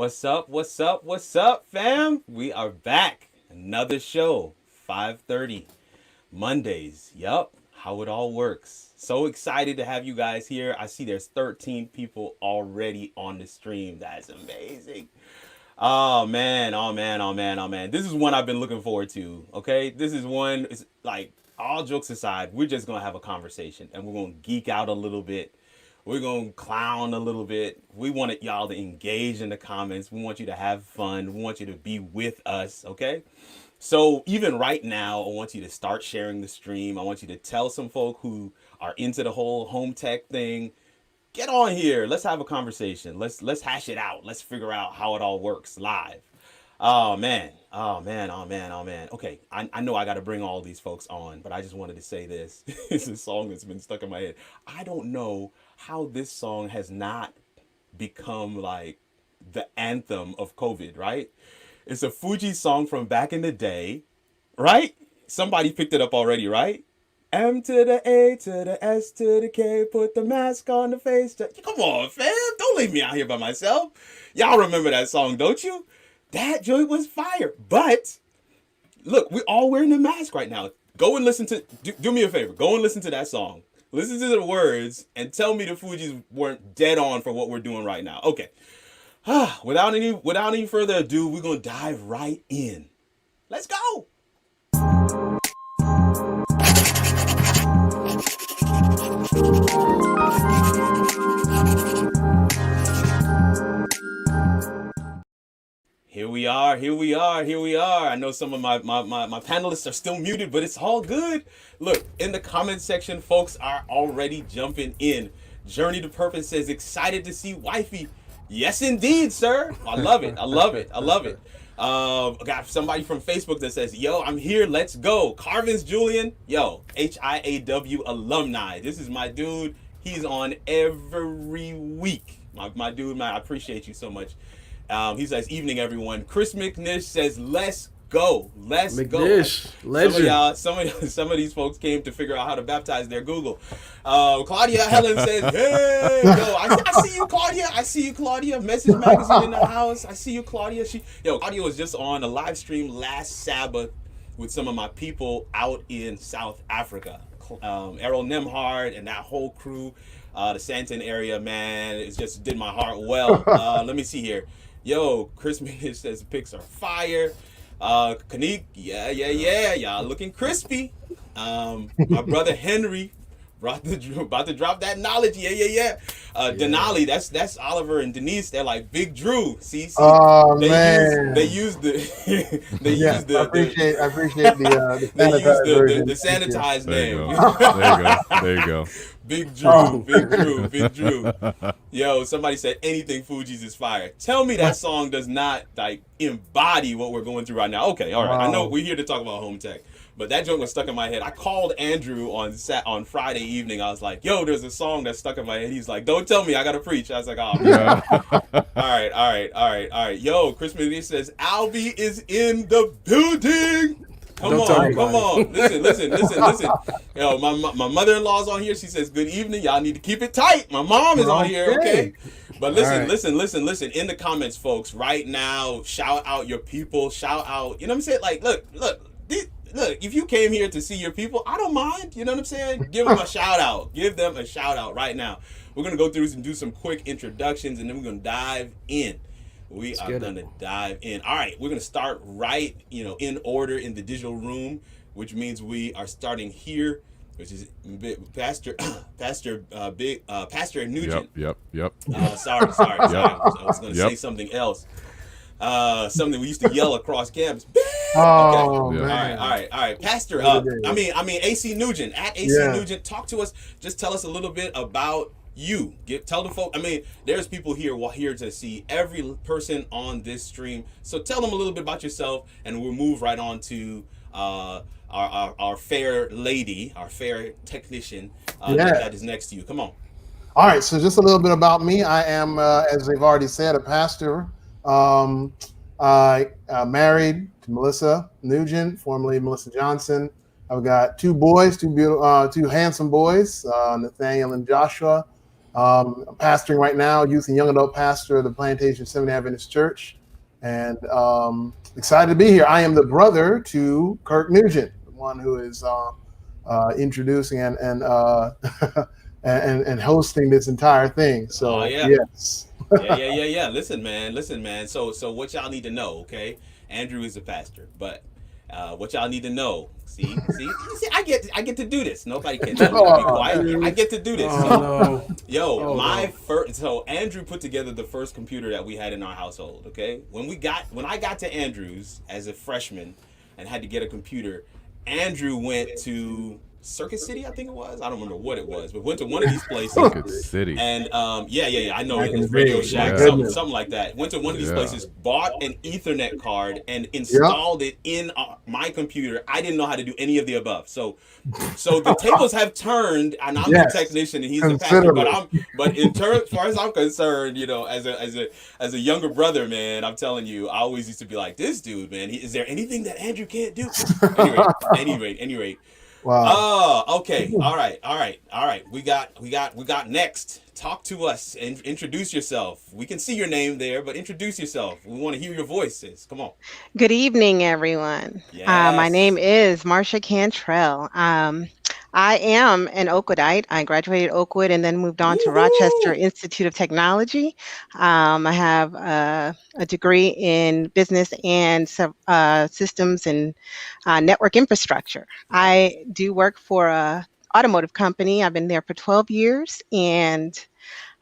What's up? What's up? What's up, fam? We are back. Another show, 5:30 Mondays. Yup, how it all works. So excited to have you guys here. I see there's 13 people already on the stream. That's amazing. Oh man, oh man, oh man, oh man. This is one I've been looking forward to. Okay, this is one. It's like, all jokes aside, we're just gonna have a conversation and we're gonna geek out a little bit. We're going to clown a little bit. We wanted y'all to engage in the comments. We want you to have fun. We want you to be with us, okay? So even right now, I want you to start sharing the stream. I want you to tell some folk who are into the whole home tech thing, get on here. Let's have a conversation. Let's hash it out. Let's figure out how it all works live. Oh, man. Oh, man. Oh, man. Oh, man. Okay, I know I got to bring all these folks on, but I just wanted to say this. It's a song that's been stuck in my head. I don't know how this song has not become like the anthem of COVID, right? It's a Fuji song from back in the day, right? Somebody picked it up already, right? M to the A to the S to the K, put the mask on the face. Come on, fam. Don't leave me out here by myself. Y'all remember that song, don't you? That joint was fire. But look, we're all wearing a mask right now. Go and listen to, do me a favor. Go and listen to that song. Listen to the words and tell me the Fugees weren't dead on for what we're doing right now. Okay. Without any further ado, we're going to dive right in. Let's go. Here we are, here we are, here we are. I know some of my panelists are still muted, but it's all good. Look, in the comment section, folks are already jumping in. Journey to Purpose says, excited to see wifey. Yes, indeed, sir. I love it. I love it. I love it. Got somebody from Facebook that says, yo, I'm here, let's go. Carvin's Julian, yo, HIAW alumni. This is my dude. He's on every week. My dude, man, I appreciate you so much. He says, evening, everyone. Chris McNish says, let's go. Let's McNish, go. legend. Some of these folks came to figure out how to baptize their Google. Claudia Helen says, hey, yo, I see you, Claudia. I see you, Claudia. Message Magazine in the house. I see you, Claudia. Claudia was just on a live stream last Sabbath with some of my people out in South Africa. Errol Nemhard and that whole crew, the Santon area, man, it just did my heart well. Let me see here. Yo, Chris McNish says the pics are fire. Kanik, yeah, y'all looking crispy. My brother Henry about to drop that knowledge, yeah. Denali, that's Oliver and Denise. They're like Big Drew. See, oh, they use the I appreciate the sanitized name. There you go. Big Drew. Yo, somebody said anything Fugees is fire. Tell me that song does not like embody what we're going through right now. Okay, all right. I know we're here to talk about home tech, but that joke was stuck in my head. I called Andrew on Friday evening. I was like, yo, there's a song that's stuck in my head. He's like, don't tell me, I gotta preach. I was like, oh man. All right. Yo, Chris McNeese says Albie is in the building. Come on. Listen. Yo, my mother-in-law's on here. She says, good evening. Y'all need to keep it tight. My mom is on here, okay? But listen. In the comments, folks, right now, shout out your people. Shout out, you know what I'm saying? Like, look, if you came here to see your people, I don't mind. You know what I'm saying? Give them a shout out. Give them a shout out right now. We're going to go through and do some quick introductions, and then we're going to dive in. We are going to dive in. All right, we're going to start right, in order in the digital room, which means we are starting here, which is Pastor Nugent. Yep. Sorry. I was going to say something else. Something we used to yell across campus. Oh, okay. Man. All right. Pastor, AC Nugent, at AC Nugent, talk to us. Just tell us a little bit about you. Tell the folk. There's people here to see every person on this stream. So tell them a little bit about yourself, and we'll move right on to our fair lady, our fair technician that is next to you. Come on. All right. So just a little bit about me. I am, as they've already said, a pastor. I married to Melissa Nugent, formerly Melissa Johnson. I've got two boys, two handsome boys, Nathaniel and Joshua. I'm pastoring right now, youth and young adult pastor of the Plantation Seventh-day Adventist Church, and excited to be here. I am the brother to Kirk Nugent, the one who is introducing and hosting this entire thing. So yes. Yeah. Listen, man. So what y'all need to know, okay? Andrew is a pastor, but what y'all need to know. See, I get to do this. Nobody can tell me to be quiet. I get to do this. So Andrew put together the first computer that we had in our household, okay? When I got to Andrew's as a freshman and had to get a computer, Andrew went to Circuit City, I think it was. I don't remember what it was, but went to one of these places. Circuit City. And I know it was Radio Shack, something like that. Went to one of these places, bought an Ethernet card, and installed it in my computer. I didn't know how to do any of the above. So the tables have turned, and I'm the technician, and he's the pastor. But as far as I'm concerned, as a younger brother, man, I'm telling you, I always used to be like, this dude, man. Is there anything that Andrew can't do? Any rate. Wow. Oh, okay. All right. We got next. Talk to us and introduce yourself. We can see your name there, but introduce yourself. We want to hear your voices. Come on. Good evening, everyone. Yes. My name is Marsha Cantrell. I am an Oakwoodite. I graduated Oakwood and then moved on to Rochester Institute of Technology. I have a degree in business and systems and network infrastructure. I do work for a automotive company. I've been there for 12 years, and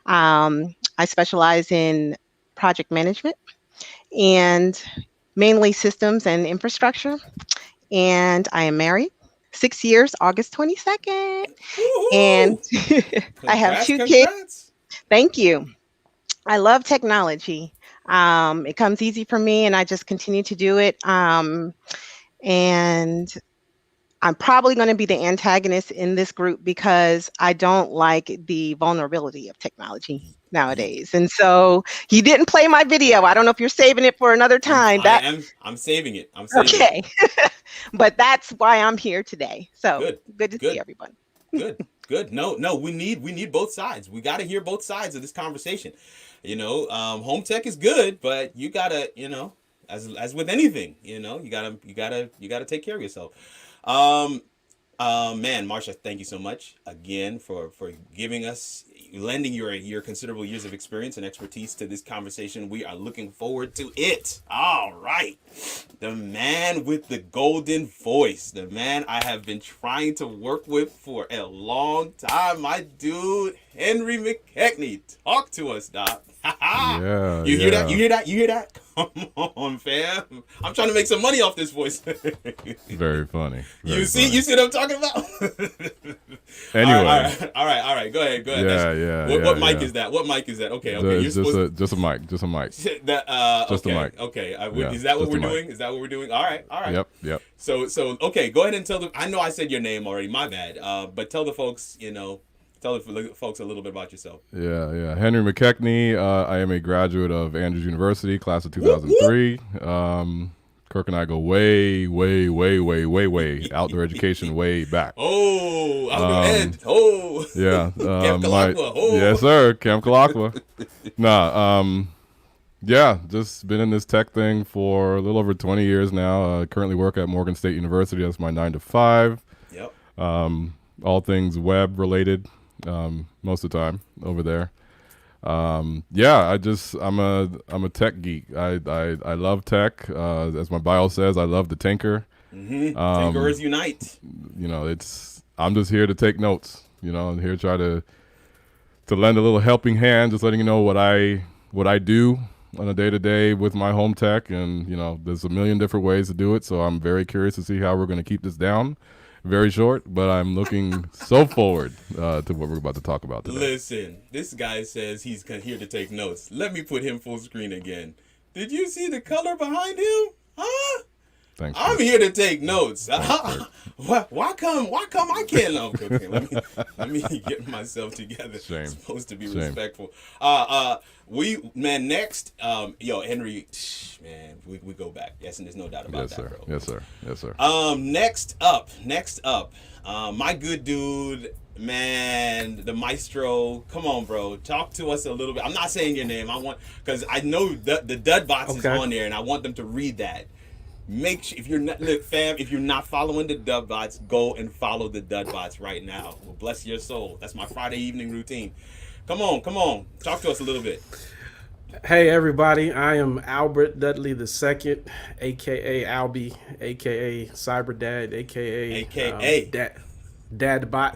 I specialize in project management and mainly systems and infrastructure. And I am married. 6 years, August 22nd. Woo-hoo! And I have two kids. Thank you. I love technology. It comes easy for me, and I just continue to do it. And I'm probably going to be the antagonist in this group because I don't like the vulnerability of technology nowadays. And so you didn't play my video. I don't know if you're saving it for another time. I'm saving it. I'm saving okay. it. But that's why I'm here today. So good to Good. see everyone. Good. No, we need both sides. We got to hear both sides of this conversation. Home tech is good, but you gotta, as with anything, you gotta take care of yourself. Man, Marsha, thank you so much again for lending your considerable years of experience and expertise to this conversation. We are looking forward to it. All right. The man with the golden voice, the man I have been trying to work with for a long time, my dude, Henry McEachnie. Talk to us, Doc. Yeah. You hear that? You hear that? Come on, fam. I'm trying to make some money off this voice. Very funny. You see what I'm talking about? Anyway. All right. Go ahead. Yeah. What mic is that? What mic is that? Okay. Just a mic. Just a mic. Just a mic. Okay. Yeah, is that what we're mic. doing? Is that what we're doing? All right. Yep. So okay. Go ahead and tell I know I said your name already. My bad. But tell the folks, tell the folks a little bit about yourself. Yeah. Henry McEachnie. I am a graduate of Andrews University, class of 2003. Kirk and I go way outdoor education way back. Oh, outdoor ed. Oh, yeah. Camp Kalakwa. Yes, sir. Camp Kalakwa. Yeah, just been in this tech thing for a little over 20 years now. Currently work at Morgan State University. That's my 9 to 5. Yep. All things web related, most of the time over there. Yeah, I'm a tech geek. I love tech. As my bio says, I love the tinker. Tinkerers unite. I'm just here to take notes. I'm here to try to lend a little helping hand, just letting you know what I do on a day-to-day with my home tech, and there's a million different ways to do it. So I'm very curious to see how we're going to keep this down. Very short, but I'm looking so forward to what we're about to talk about today. Listen, this guy says he's here to take notes. Let me put him full screen again. Did you see the color behind him? Huh? Thanks. I'm here to take notes. Why come I can't? No, okay, let me get myself together. Shame. I'm supposed to be Shame. respectful. Next, Henry, man, we go back. Yes, and there's no doubt about that, bro. Yes, sir. Next up, my good dude, man, the maestro. Come on, bro. Talk to us a little bit. I'm not saying your name. Because I know the Dudbots is on there, and I want them to read that. Make sure, if you're not following the Dudbots, go and follow the Dudbots right now. Well, bless your soul. That's my Friday evening routine. Come on. Talk to us a little bit. Hey everybody, I am Albert Dudley II, aka Albie, aka Cyber Dad, aka Dadbot.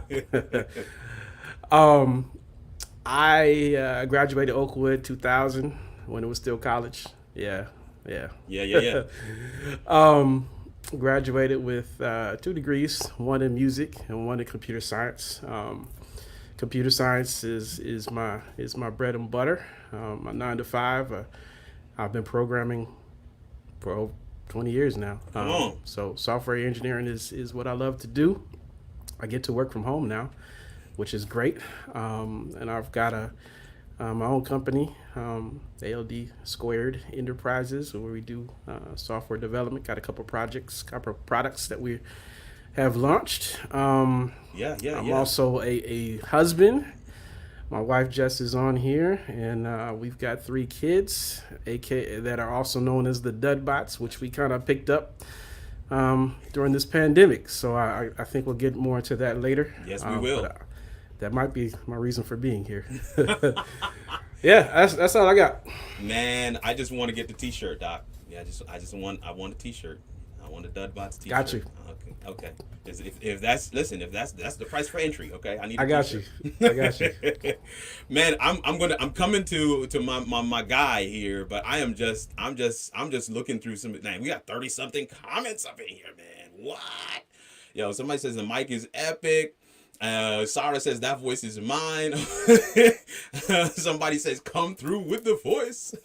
I graduated Oakwood 2000 when it was still college. Yeah. Graduated with 2 degrees, one in music and one in computer science. Computer science is my bread and butter. My 9 to 5. I've been programming for over 20 years now. So software engineering is what I love to do. I get to work from home now, which is great. And I've got my own company, ALD Squared Enterprises, where we do software development. Got a couple products that we have launched. I'm also a husband. My wife Jess is on here, and we've got 3 kids, that are also known as the Dudbots, which we kind of picked up during this pandemic. So I think we'll get more into that later. Yes, we will. That might be my reason for being here. Yeah, that's all I got. Man, I just want to get the T-shirt, Doc. Yeah, I want a T-shirt. I want a Dudbots T-shirt. Got you. Okay. If that's the price for entry. Okay, I got you. Man, I'm coming to my guy here, but I'm just looking through some. Man, we got 30 something comments up in here, man. What? Yo, somebody says the mic is epic. Sarah says that voice is mine. Somebody says come through with the voice.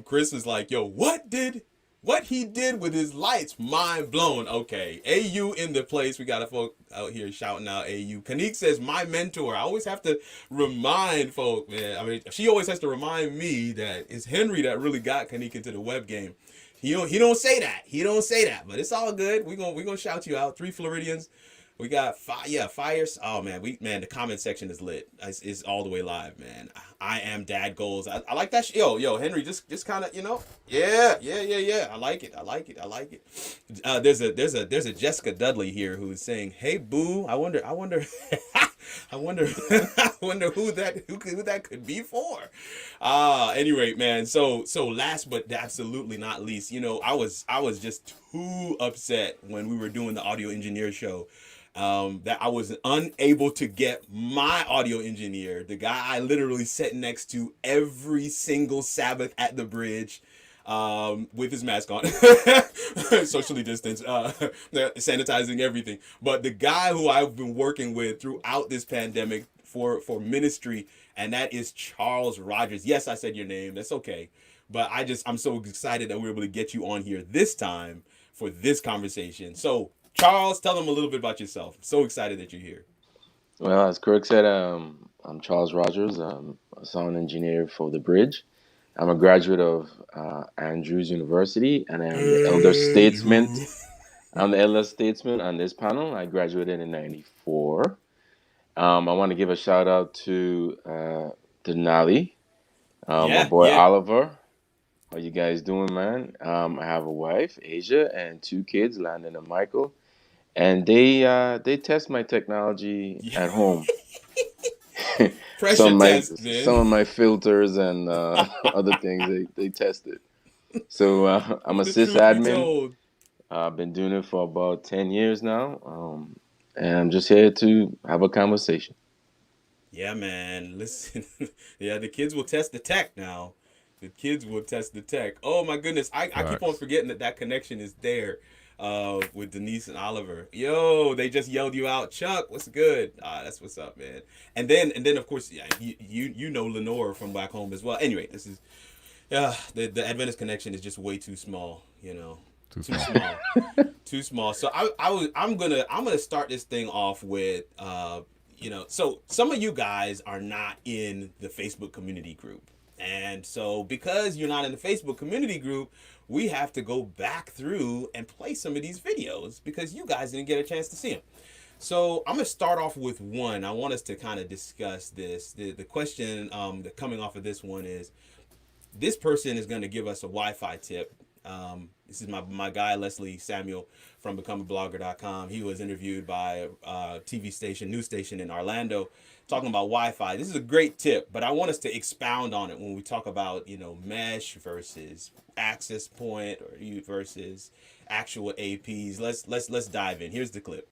Chris is like, yo, what he did with his lights, mind blown. Okay, AU in the place. We got a folk out here shouting out AU. Kanique says, my mentor. I always have to remind folk, man. I mean, she always has to remind me that it's Henry that really got Kanique into the web game. He don't say that. He don't say that, but it's all good. We gonna shout you out. 3 Floridians. We got fires. Oh man, the comment section is lit. It's all the way live, man. I am dad goals. I like that. Yo, Henry, just kind of, yeah. I like it. There's a Jessica Dudley here who's saying, "Hey boo, I wonder I wonder who that could be for." Anyway, man. So last but absolutely not least, I was just too upset when we were doing the audio engineer show. That I was unable to get my audio engineer, the guy I literally sat next to every single Sabbath at the bridge, with his mask on, socially distanced, sanitizing everything. But the guy who I've been working with throughout this pandemic for ministry, and that is Charles Rogers. Yes, I said your name. That's okay. But I'm so excited that we were able to get you on here this time for this conversation. So, Charles, tell them a little bit about yourself. I'm so excited that you're here. Well, as Kirk said, I'm Charles Rogers. I'm a sound engineer for the bridge. I'm a graduate of Andrews University, and I'm the elder statesman. I'm the elder statesman on this panel. I graduated in '94. I want to give a shout out to Denali, my boy Oliver. How you guys doing, man? I have a wife, Asia, and 2 kids, Landon and Michael. And they test my technology at home. Some of my filters and other things they tested. So I'm a sysadmin. I've been doing it for about 10 years now, and I'm just here to have a conversation. Yeah, man. Listen, the kids will test the tech now. The kids will test the tech. Oh my goodness, I keep on forgetting that connection is there. With Denise and Oliver. Yo, they just yelled you out. Chuck, what's good? That's what's up, man. And then of course, you know Lenore from back home as well. Anyway, this is the Adventist connection is just way too small, Too small. Too small. So I'm gonna start this thing off with so some of you guys are not in the Facebook community group. And so because you're not in the Facebook community group, we have to go back through and play some of these videos because you guys didn't get a chance to see them. So I'm going to start off with one. I want us to kind of discuss this. The question coming off of this one is, this person is going to give us a Wi-Fi tip. This is my guy, Leslie Samuel from becomeablogger.com. He was interviewed by a news station in Orlando, talking about Wi-Fi. This is a great tip, but I want us to expound on it when we talk about, mesh versus access point or versus actual APs. Let's dive in. Here's the clip.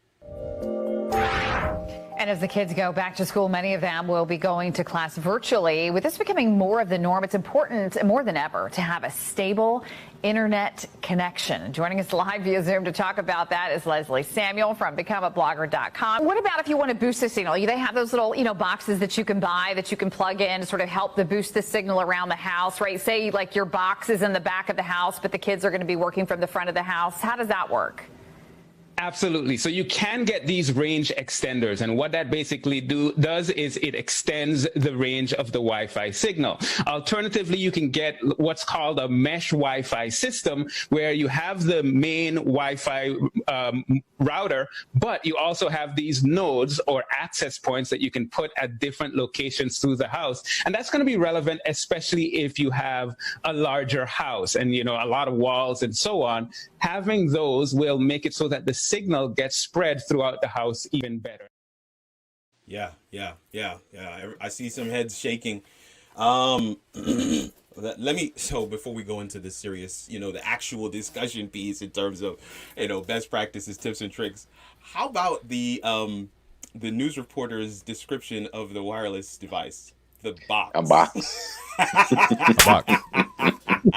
And as the kids go back to school, many of them will be going to class virtually. With this becoming more of the norm, it's important more than ever to have a stable internet connection. Joining us live via Zoom to talk about that is Leslie Samuel from becomeablogger.com. What about if you want to boost the signal? They have those little, boxes that you can buy that you can plug in to sort of help to boost the signal around the house, right? Say like your box is in the back of the house, but the kids are going to be working from the front of the house. How does that work? Absolutely. So you can get these range extenders, and what that basically does is it extends the range of the Wi-Fi signal. Alternatively, you can get what's called a mesh Wi-Fi system, where you have the main Wi-Fi router, but you also have these nodes or access points that you can put at different locations through the house. And that's going to be relevant, especially if you have a larger house and, a lot of walls and so on. Having those will make it so that the signal gets spread throughout the house even better. Yeah. I see some heads shaking. So before we go into the serious, the actual discussion piece in terms of, best practices, tips and tricks, how about the news reporter's description of the wireless device? The box. A box. A box.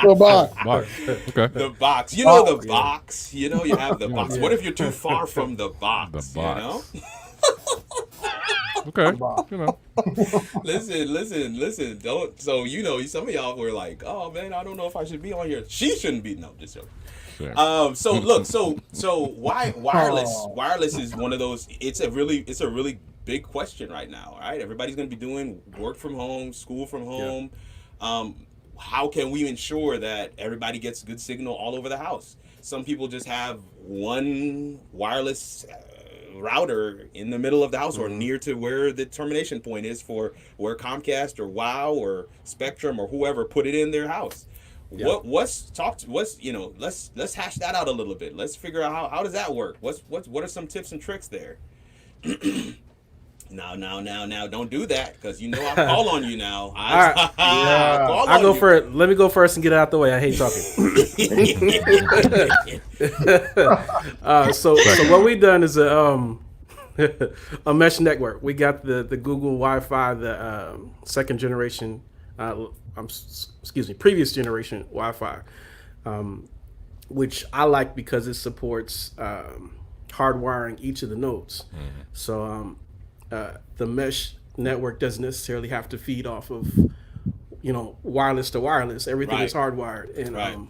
The box. Okay. The box. The box. You have the box. What if you're too far from the box? The box. Okay. You know. Listen. Don't. So some of y'all were like, "Oh man, I don't know if I should be on here." She shouldn't be. No, just joking. Sure. So look. So why wireless? Wireless is one of those. It's a really big question right now. All right, everybody's going to be doing work from home, school from home. Yeah. How can we ensure that everybody gets good signal all over the house? Some people just have one wireless router in the middle of the house or near to where the termination point is for where Comcast or WOW or Spectrum or whoever put it in their house. Yeah. Let's hash that out a little bit. Let's figure out how does that work? What are some tips and tricks there? Now, don't do that because I'll call on you now. I'll go first. Let me go first and get it out the way. I hate talking. So what we've done is a mesh network. We got the Google Wi-Fi, the second generation, previous generation Wi-Fi, which I like because it supports hardwiring each of the nodes. Mm-hmm. So the mesh network doesn't necessarily have to feed off of, wireless to wireless. Everything is hardwired, and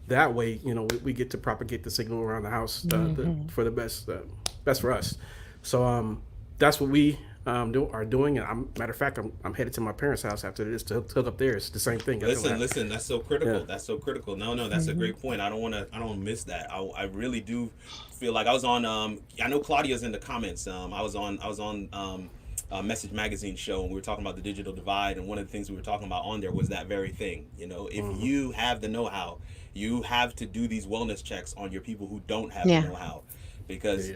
that way, we get to propagate the signal around the house for the best for us. So that's what we are doing. And matter of fact, I'm headed to my parents' house after this to hook up there. It's the same thing. Listen, that's so critical. Yeah. That's so critical. No, that's a great point. I don't miss that. I really do feel like I was on. I know Claudia's in the comments. I was on Message Magazine show, and we were talking about the digital divide. And one of the things we were talking about on there was that very thing. If you have the know-how, you have to do these wellness checks on your people who don't have the know-how, because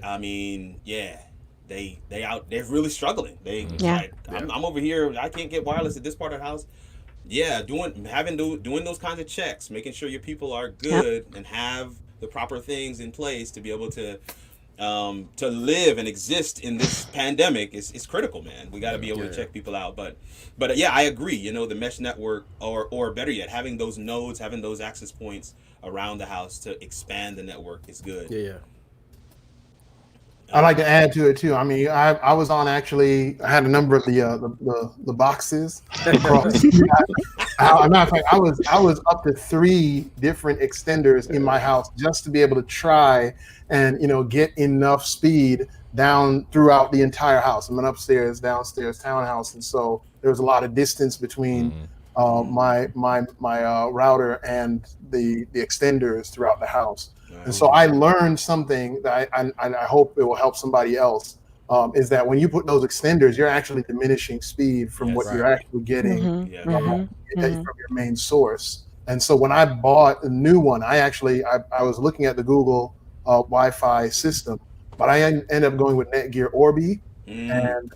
they're really struggling. I'm over here. I can't get wireless at this part of the house. Yeah, doing those kinds of checks, making sure your people are good and have the proper things in place to be able to live and exist in this pandemic is critical, man. We got to be able to check people out. But I agree. The mesh network, or better yet, having those nodes, having those access points around the house to expand the network is good. Yeah. I'd like to add to it too. I mean, I was on I had a number of the boxes. Matter of fact, I was up to 3 different extenders in my house just to be able to try and get enough speed down throughout the entire house. I'm an upstairs, downstairs townhouse, and so there was a lot of distance between my router and the extenders throughout the house. And so I learned something that I hope it will help somebody else, is that when you put those extenders, you're actually diminishing speed from what you're actually getting from your main source. And so when I bought a new one, I was looking at the Google Wi-Fi system, but I ended up going with Netgear Orbi, and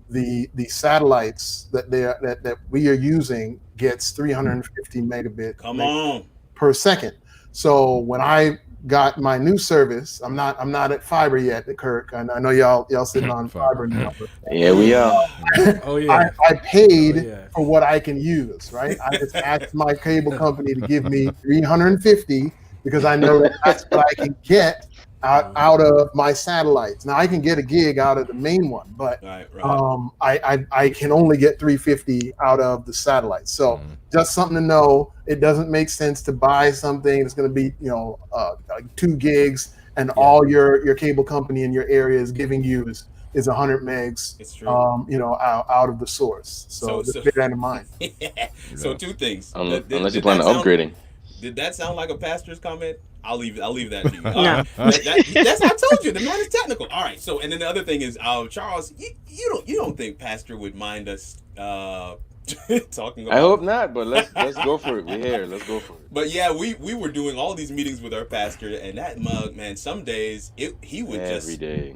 the satellites that we are using gets 350 megabit per second. So when I got my new service, I'm not at fiber yet at Kirk, and I know y'all sitting on fiber now. Yeah, we are. I paid for what I can use, right? I just asked my cable company to give me 350 because I know that's what I can get out of my satellites. Now I can get a gig out of the main one, but I can only get 350 out of the satellites. So just something to know. It doesn't make sense to buy something that's going to be like 2 gigs and all your cable company in your area is giving you is 100 megs. It's true. Out of the source. So just bear that in mind. So 2 things. Unless you plan on upgrading. Did that sound like a pastor's comment? I'll leave that to you. That's I told you, the man is technical. All right. So, and then the other thing is, Charles, you don't think pastor would mind us talking about? I hope not, but let's go for it. We're here. Let's go for it. But yeah, we were doing all these meetings with our pastor, and that mug, man, some days he would every day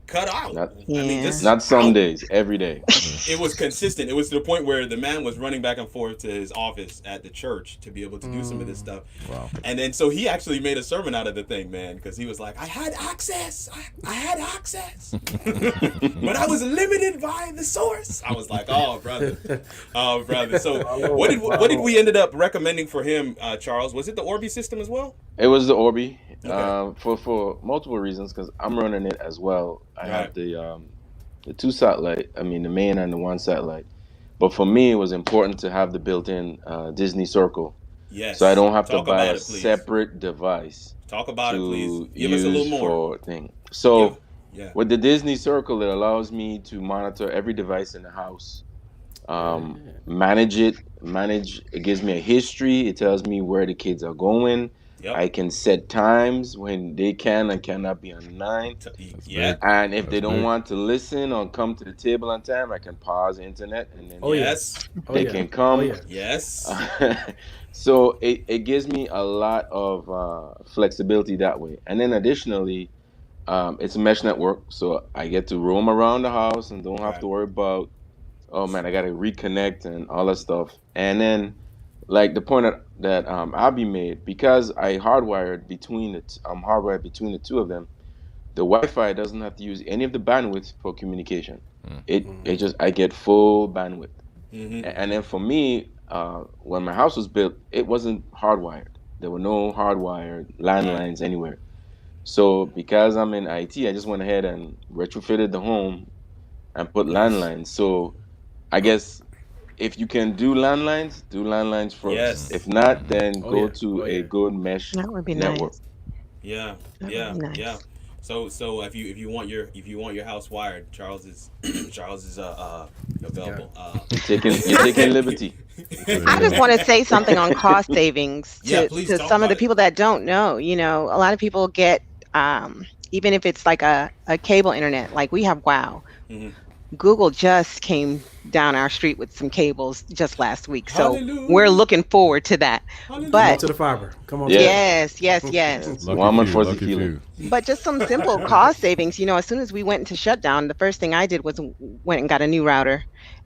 cut out. Not some days, every day. It was consistent. It was to the point where the man was running back and forth to his office at the church to be able to do some of this stuff. Wow. And then so he actually made a sermon out of the thing, man, because he was like, I had access, but I was limited by the source. I was like, oh brother. So what did we ended up recommending for him, Charles? Was it the Orbi system as well? It was the Orbi. Okay. For multiple reasons, because I'm running it as well. I have the the two satellite. I mean, the main and the one satellite. But for me, it was important to have the built-in Disney Circle, Yes. so I don't have to Talk buy about a it, please. separate device Talk about it, please. to Give us a little use more. for thing. So Yeah. with the Disney Circle, it allows me to monitor every device in the house, manage it. It gives me a history. It tells me where the kids are going. Yep. I can set times when they can and cannot be online. Yeah. And if they That's don't big. want to listen or come to the table on time, I can pause the internet and then Yes. they can come. Yes. So it gives me a lot of flexibility that way. And then additionally, it's a mesh network, so I get to roam around the house and don't have to worry about, oh man, I got to reconnect and all that stuff. And then, like the point that Albie made, because I'm hardwired between the two of them. The Wi-Fi doesn't have to use any of the bandwidth for communication. It just, I get full bandwidth. And then for me, when my house was built, it wasn't hardwired. There were no hardwired landlines anywhere. So because I'm in IT, I just went ahead and retrofitted the home and put landlines. So I guess if you can do landlines first. Yes. If not, then go to a good mesh That would be network. nice. Yeah. That Yeah. would be nice. Yeah. So if you want your house wired, Charles is available. You're taking liberty. I just want to say something on cost savings Yeah, to, please to talk some of about the it. people that don't know. You know, a lot of people get, even if it's like a cable internet, like we have WOW. Mhm. Google just came down our street with some cables just last week. So Hallelujah. we're looking forward to that. Come on But to the fiber. Come on. Yeah. yes. Lucky Warm and few, fuzzy lucky feeling. few. But just some simple cost savings. You know, as soon as we went into shutdown, the first thing I did was went and got a new router.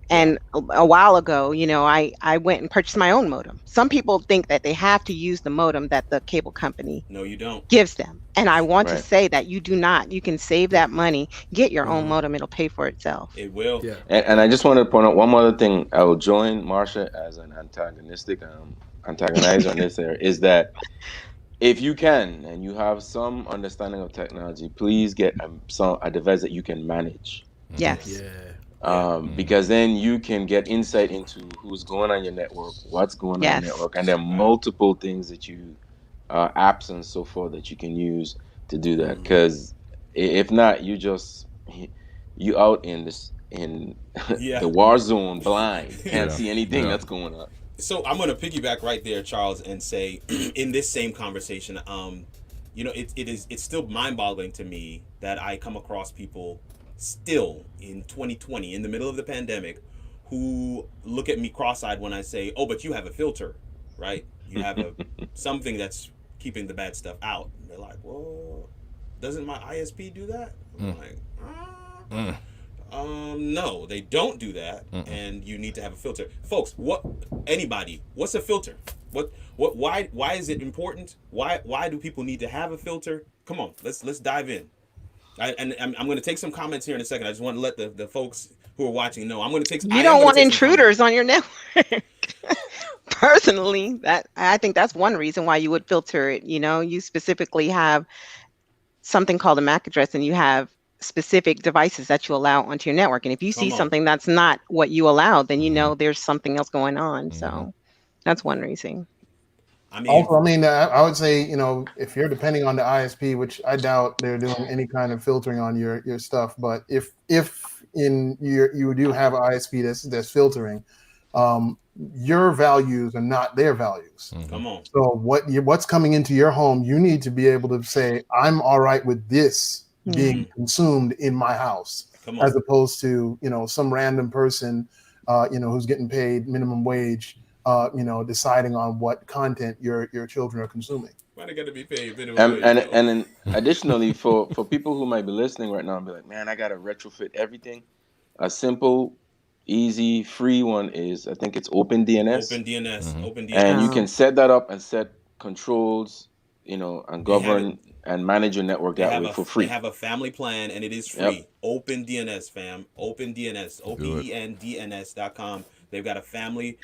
And a while ago, you know, I went and purchased my own modem. Some people think that they have to use the modem that the cable company No, you don't. gives them. And I want to Right. say that you do not. You can save that money, get your own modem. It'll pay for itself. It will. Yeah. And I just want to point out one other thing. I will join Marsha as an antagonizer on this area, is that if you can and you have some understanding of technology, please get a device that you can manage. Yes. Because then you can get insight into who's going on your network, what's going on Yes. your network, and there are multiple things that you, apps and so forth that you can use to do that. Because if not, you out in the war zone, blind, can't see anything that's going on. So I'm gonna piggyback right there, Charles, and say in this same conversation, you know, it's still mind-boggling to me that I come across people still in 2020, in the middle of the pandemic, who look at me cross-eyed when I say, "Oh, but you have a filter, right? You have something that's keeping the bad stuff out." And they're like, "Well, doesn't my ISP do that?" I'm like, no, they don't do that, and you need to have a filter, folks. What's a filter? Why is it important? Why do people need to have a filter? Come on, let's dive in. I'm going to take some comments here in a second. I just want to let the folks who are watching know I'm going to take. You don't want intruders on your network. Personally, I think that's one reason why you would filter it. You know, you specifically have something called a MAC address, and you have specific devices that you allow onto your network. And if you see something that's not what you allow, then you know there's something else going on. So that's one reason. I would say, you know, if you're depending on the ISP, which I doubt they're doing any kind of filtering on your stuff, but if you do have an ISP that's filtering, your values are not their values. Come on. So what's coming into your home, you need to be able to say, I'm all right with this being consumed in my house, as opposed to, you know, some random person, you know, who's getting paid minimum wage, you know, deciding on what content your children are consuming. Why they got to be paid minimum wage? And then additionally, for people who might be listening right now and be like, man, I got to retrofit everything. A simple, easy, free one is, I think it's OpenDNS. OpenDNS. And you can set that up and set controls, you know, and govern and manage your network that way for free. They have a family plan, and it is free. OpenDNS, fam. OpenDNS. OpenDNS.com. They've got a family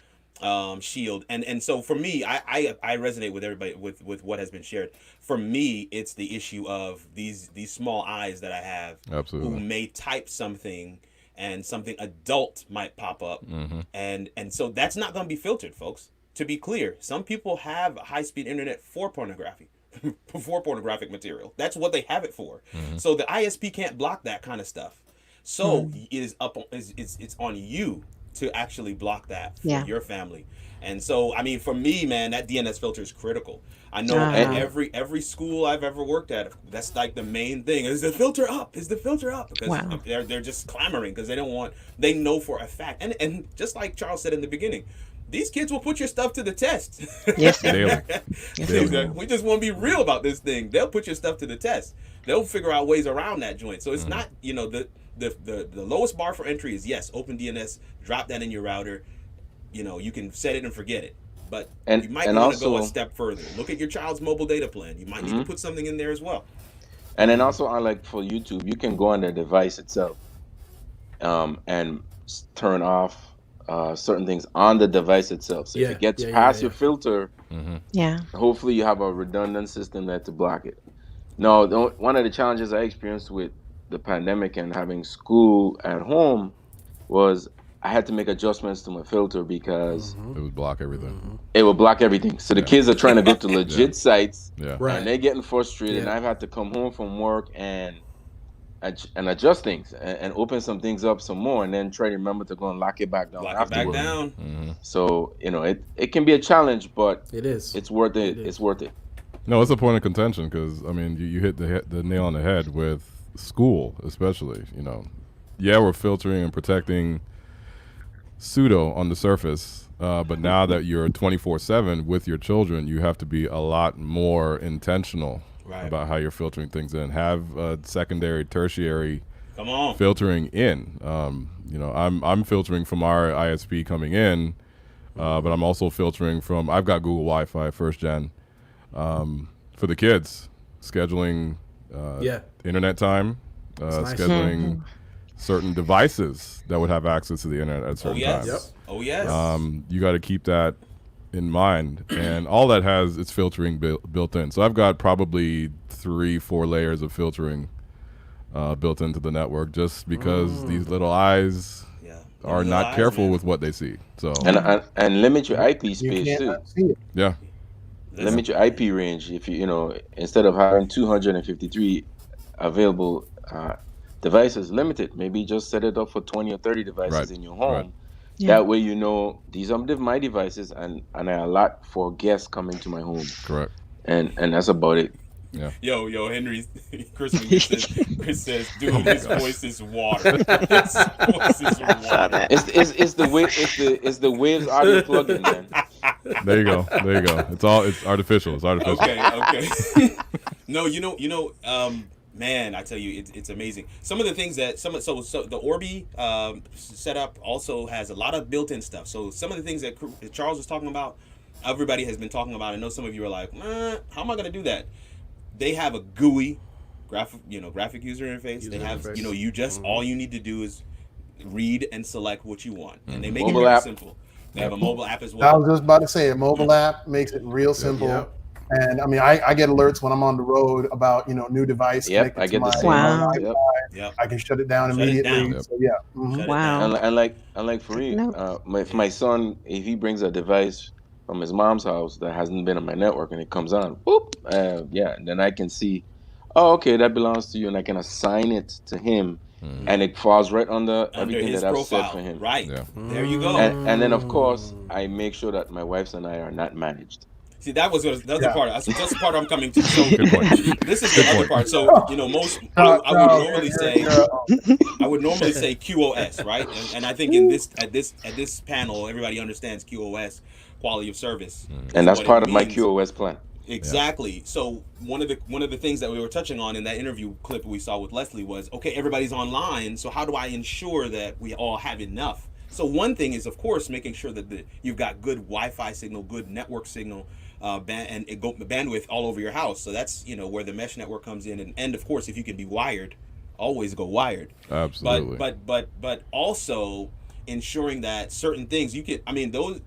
shield. And so for me, I resonate with everybody with what has been shared. For me, it's the issue of these small eyes that I have, Absolutely. who may type something and something adult might pop up, and so that's not going to be filtered, folks. To be clear, some people have high-speed internet for pornography. For pornographic material. That's what they have it for. So the ISP can't block that kind of stuff. So it is it's on you to actually block that for your family. And so, I mean, for me, man, that DNS filter is critical. I know at every school I've ever worked at, that's like the main thing. Is the filter up? Is the filter up? Because they're just clamoring because they know for a fact. And just like Charles said in the beginning, these kids will put your stuff to the test. Yes, Daily. We just want to be real about this thing. They'll put your stuff to the test. They'll figure out ways around that joint. So it's not, the lowest bar for entry is, yes, OpenDNS, drop that in your router. You can set it and forget it. But you might want to go a step further. Look at your child's mobile data plan. You might need to put something in there as well. And then also, unlike for YouTube, you can go on the device itself and turn off certain things on the device itself. So if it gets past your filter, hopefully you have a redundant system there to block it. No, one of the challenges I experienced with the pandemic and having school at home was I had to make adjustments to my filter because it would block everything. It would block everything. So the kids are trying to go to legit sites, Right. and they're getting frustrated. And I've had to come home from work and adjust things and open some things up some more, and then try to remember to go and lock it back down afterward. So it can be a challenge, but it's worth it. It's worth it. No, it's a point of contention because I mean you hit the nail on the head with school, especially. We're filtering and protecting pseudo on the surface, but now that you're 24/7 with your children, you have to be a lot more intentional about how you're filtering things in. Have secondary, tertiary filtering in. I'm filtering from our ISP coming in, but I'm also filtering from. I've got Google Wi-Fi first gen for the kids, scheduling internet time, scheduling certain devices that would have access to the internet at certain times. Oh yes. You got to keep that in mind, and all that has its filtering built in. So I've got probably 3-4 layers of filtering built into the network, just because these little eyes are not careful with what they see. So and limit your IP space too. Yeah. Limit your IP range. If you instead of having 253 available devices, limit it. Maybe just set it up for 20 or 30 devices in your home. Right. That way these are my devices, and I allot for guests coming to my home. Correct. And that's about it. Yeah. Yo, Henry, Chris says, dude, his voice is water. His voice is water. It's the waves audio plugin, man. There you go. It's artificial. Okay. No, man, I tell you, it's amazing. Some of the things that so the Orbi setup also has a lot of built-in stuff. So some of the things that Charles was talking about, everybody has been talking about. I know some of you are like, how am I going to do that? They have a GUI, graphic user interface. They have, you just all you need to do is read and select what you want, and they make it really simple. They have a mobile app as well. I was just about to say, a mobile app makes it real simple. Yep. And I mean, I get alerts when I'm on the road about new device. Yep, I get the same. Yep. I can shut it down immediately. Yep. So yeah. Wow. And like for me, my son, if he brings a device from his mom's house that hasn't been on my network and it comes on, and then I can see, okay, that belongs to you, and I can assign it to him, and it falls right under everything that I've set for him. Right. Yeah. There you go. And then of course I make sure that my wife and I are not managed. See, that's the part. That's the part I'm coming to. So this is the other part. So most I would normally say QoS, right? And I think at this panel, everybody understands QoS, quality of service, and that's part of my QoS plan. Exactly. Yeah. So one of the things that we were touching on in that interview clip we saw with Leslie was, okay, everybody's online. So how do I ensure that we all have enough? So one thing is, of course, making sure that you've got good Wi-Fi signal, good network signal. And bandwidth all over your house. So that's where the mesh network comes in, and of course, if you can be wired, always go wired. Absolutely. But also ensuring that certain things you can. I mean, those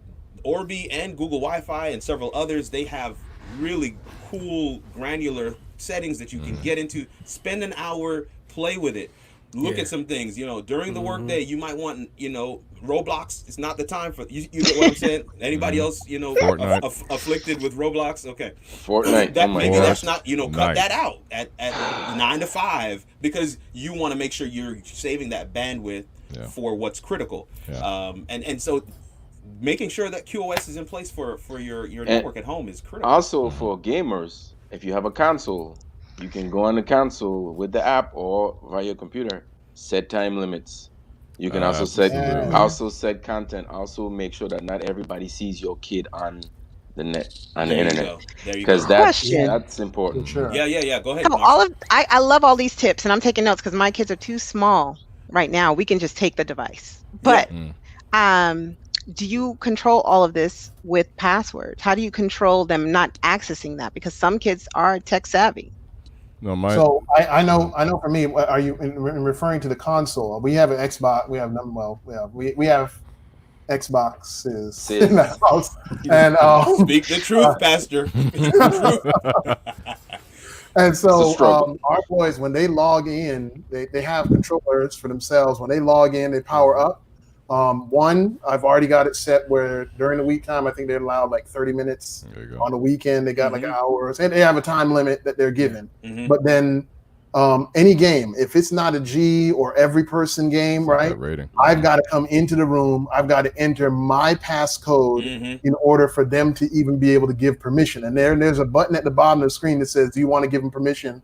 Orbi and Google Wi-Fi and several others, they have really cool granular settings that you can get into. Spend an hour, play with it. Look at some things, during the workday. You might want, Roblox. It's not the time for you get what I'm saying. Anybody else, afflicted with Roblox? Okay, Fortnite. Maybe that's not, cut that out at 9 to 5 because you want to make sure you're saving that bandwidth for what's critical. And so making sure that QoS is in place for your network at home is critical. Also for gamers, if you have a console, you can go on the console with the app or via your computer, set time limits. You can also set content. Also make sure that not everybody sees your kid on the net, on the internet, because that's important. Sure. Yeah. Go ahead. So I love all these tips, and I'm taking notes because my kids are too small right now. We can just take the device, but do you control all of this with passwords? How do you control them not accessing that? Because some kids are tech savvy. No, so I know for me, are you in referring to the console? We have an Xbox. We have we have Xboxes in the house. And speak the truth, Pastor. And so our boys, when they log in, they have controllers for themselves. When they log in, they power up. One, I've already got it set where during the week time, I think they're allowed like 30 minutes. On the weekend, they got like hours, and they have a time limit that they're given. But then any game, if it's not a G or every person game, right? I've got to come into the room. I've got to enter my passcode in order for them to even be able to give permission. And there's a button at the bottom of the screen that says, do you want to give them permission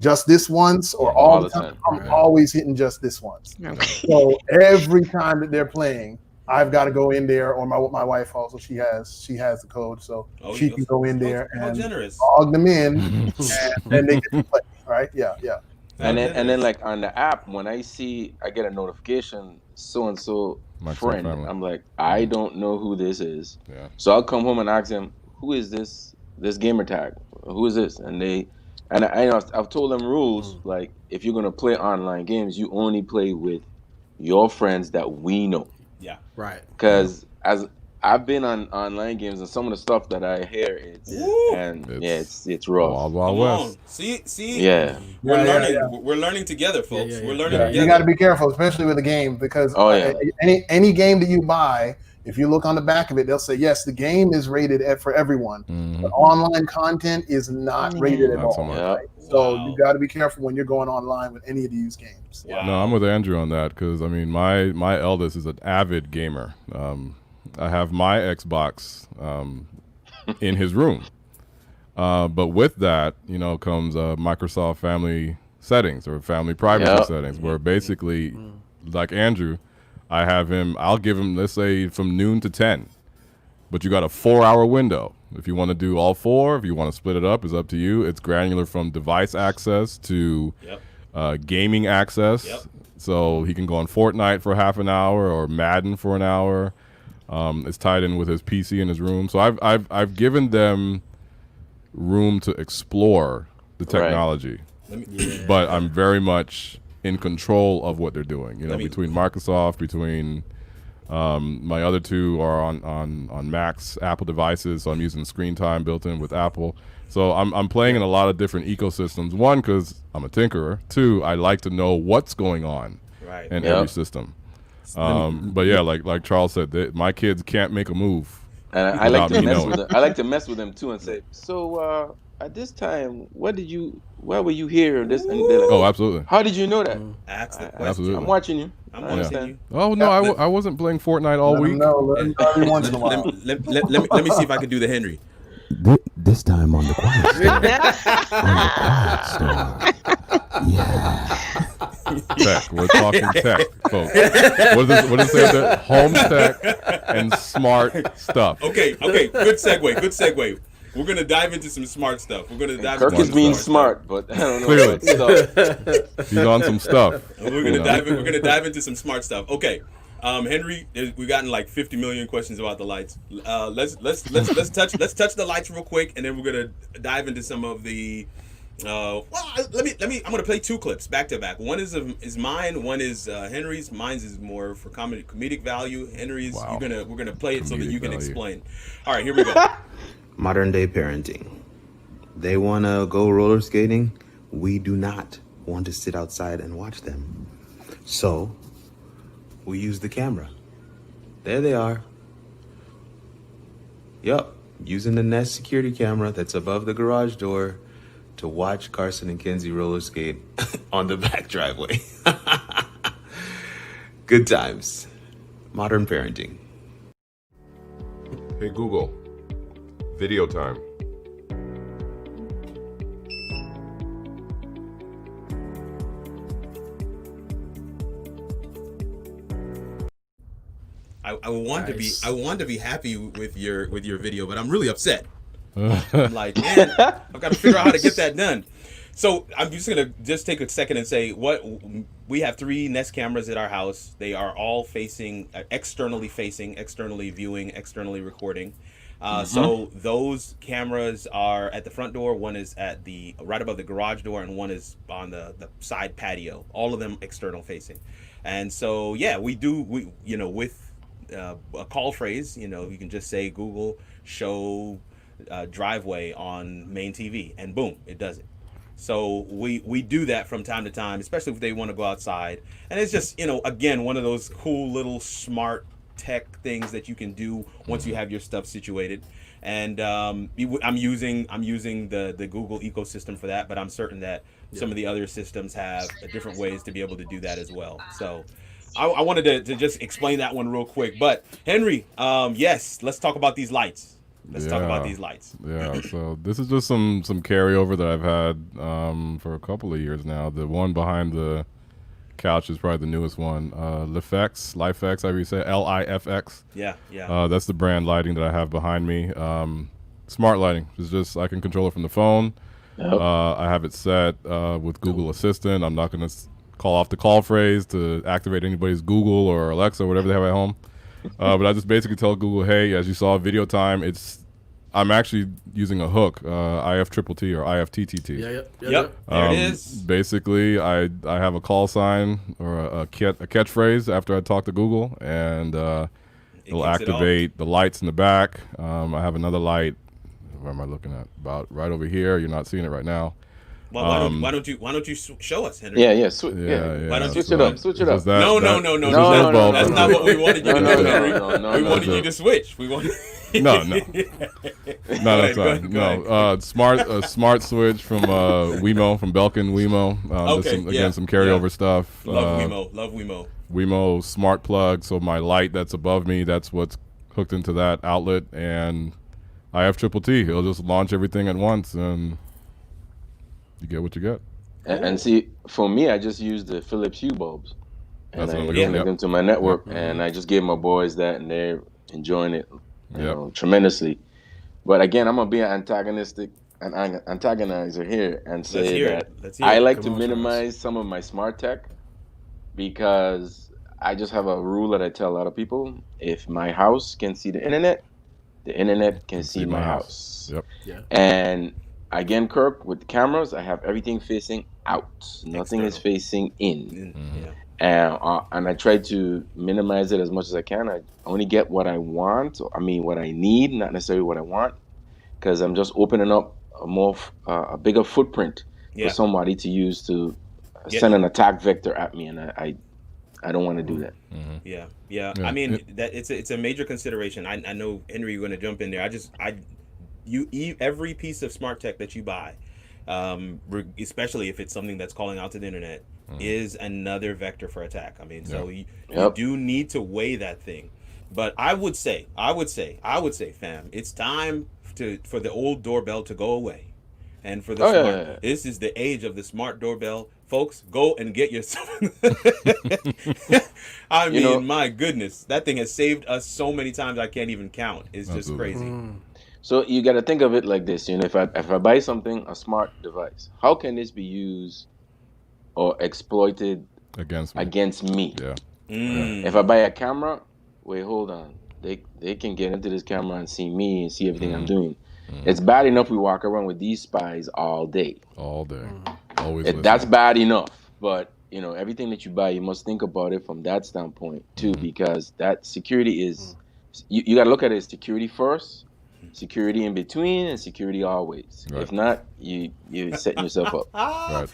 just this once or all the time? I'm always hitting just this once. So every time that they're playing, I've got to go in there, or my wife also, she has the code, so she can go in there and log them in, and then they get to play. Right? Yeah. And then like on the app, when I get a notification, so and so friend, I'm like, I don't know who this is. So I'll come home and ask them, who is this gamer tag? Who is this? And I've told them rules, like if you're gonna play online games, you only play with your friends that we know. Yeah, right. Because as I've been on online games, and some of the stuff that I hear, it's rough. Wild West. See, we're learning together, folks. We're learning together. You got to be careful, especially with a game, because any game that you buy, if you look on the back of it, they'll say, yes, the game is rated for everyone, but online content is not rated at all. Right? So you got to be careful when you're going online with any of these games. No, I'm with Andrew on that, because I mean, my eldest is an avid gamer. I have my Xbox in his room, but with that, comes Microsoft Family settings or family privacy settings, where basically, like Andrew, I'll give him, let's say, from noon to 10, but you got a 4-hour window. If you want to do all 4, if you want to split it up, it's up to you. It's granular from device access to gaming access. So he can go on Fortnite for half an hour or Madden for an hour. It's tied in with his PC in his room. So I've given them room to explore the technology, but I'm very much in control of what they're doing. Between Microsoft, between my other two are on Macs, Apple devices, so I'm using screen time built in with Apple. So I'm playing in a lot of different ecosystems. One, because I'm a tinkerer. 2, I like to know what's going on in every system. But yeah, like Charles said, my kids can't make a move. And I like to mess with them. I like to mess with them too and say, so at this time, why were you here? This and they're like, oh, absolutely. How did you know that? Ask the question. Absolutely. I'm watching you. I'm watching you. Oh no, I wasn't playing Fortnite all week. Every once in a while. Let me see if I can do the Henry. This time on the quiet storm. Tech. We're talking tech, folks. What does it say there? Home tech and smart stuff. Okay. Good segue. We're gonna dive into some smart stuff. Kirk is being smart, but I don't know. Clearly, he's on some stuff. We're gonna dive into some smart stuff. Okay, Henry, we've gotten like 50 million questions about the lights. Let's touch the lights real quick, and then we're gonna dive into some of the Well, let me. I'm gonna play two clips back to back. One is mine. One is Henry's. Mine's is more for comedic value. Henry's. Wow. We're gonna play it so that Comedic you can value. explain. All right, here we go. Modern day parenting. They want to go roller skating. We do not want to sit outside and watch them. So we use the camera. There they are. Yup, using the Nest security camera that's above the garage door to watch Carson and Kenzie roller skate on the back driveway. Good times. Modern parenting. Hey Google, video time. I want Nice. to be happy with your video, but I'm really upset. I'm like, man, I've got to figure out how to get that done. So I'm just gonna take a second and say we have 3 Nest cameras at our house. They are all facing externally viewing, externally recording. So those cameras are at the front door. One is at the right above the garage door, and one is on the side patio. All of them external facing. And so yeah, we with a call phrase, you can just say Google show driveway on main TV, and boom, it does it. So we do that from time to time, especially if they want to go outside. And it's just, again, one of those cool little smart tech things that you can do once you have your stuff situated. And I'm using the Google ecosystem for that, but I'm certain that some of the other systems have different ways to be able to do that as well. So I wanted to just explain that one real quick. But Henry, yes, let's talk about these lights. Let's talk about these lights. Yeah, so this is just some carryover that I've had for a couple of years now. The one behind the couch is probably the newest one. Lifx, however you say it, Lifx. Yeah. That's the brand lighting that I have behind me. Smart lighting. It's just I can control it from the phone. Yep. I have it set with Google Assistant. I'm not going to call off the call phrase to activate anybody's Google or Alexa or whatever they have at home. But I just basically tell Google, hey, as you saw, video time. I'm actually using a hook, IFTTT or IFTTT. Yep. There it is. Basically, I have a call sign or a catchphrase after I talk to Google, and it'll activate the lights in the back. I have another light. Where am I looking at? About right over here. You're not seeing it right now. Well, why don't you show us, Henry? Yeah. Why don't you Switch it up? Switch it up. No. That's not what we wanted you to do, Henry. We wanted you to switch. We wanted. No, that's fine. No, smart switch from Wemo, from Belkin Wemo. Some carryover stuff. Love Wemo. Wemo smart plug. So my light that's above me, that's what's hooked into that outlet, and IFTTT. It'll just launch everything at once, and you get what you get. And see, for me, I just use the Philips Hue bulbs, and I connect them to my network, and I just gave my boys that, and they're enjoying it. Tremendously. But again, I'm gonna be an antagonizer here and say that I like to minimize some of my smart tech, because I just have a rule that I tell a lot of people: if my house can see the internet can see my house. Yep. Yeah. And again, Kirk, with the cameras, I have everything facing out. Nothing is facing in. Yeah. And I try to minimize it as much as I can. I only get what I want. What I need, not necessarily what I want, because I'm just opening up a bigger footprint for somebody to use to send an attack vector at me, and I don't want to do that. Mm-hmm. Yeah. I mean, that it's a major consideration. I know, Henry, you're going to jump in there. Every piece of smart tech that you buy, especially if it's something that's calling out to the internet, is another vector for attack. I mean, so you do need to weigh that thing. But I would say, fam, it's time for the old doorbell to go away, and for the this is the age of the smart doorbell. Folks, go and get yourself. My goodness, that thing has saved us so many times I can't even count. It's just crazy. So you got to think of it like this. If I buy something, a smart device, how can this be used or exploited against me? Yeah. If I buy a camera, wait, hold on. They can get into this camera and see me and see everything I'm doing. It's bad enough we walk around with these spies all day. All day. Always That's bad enough. But, you know, everything that you buy, you must think about it from that standpoint, too, because that security is, you got to look at it as security first, security in between, and security always. Right. If not, you're setting yourself up. Right.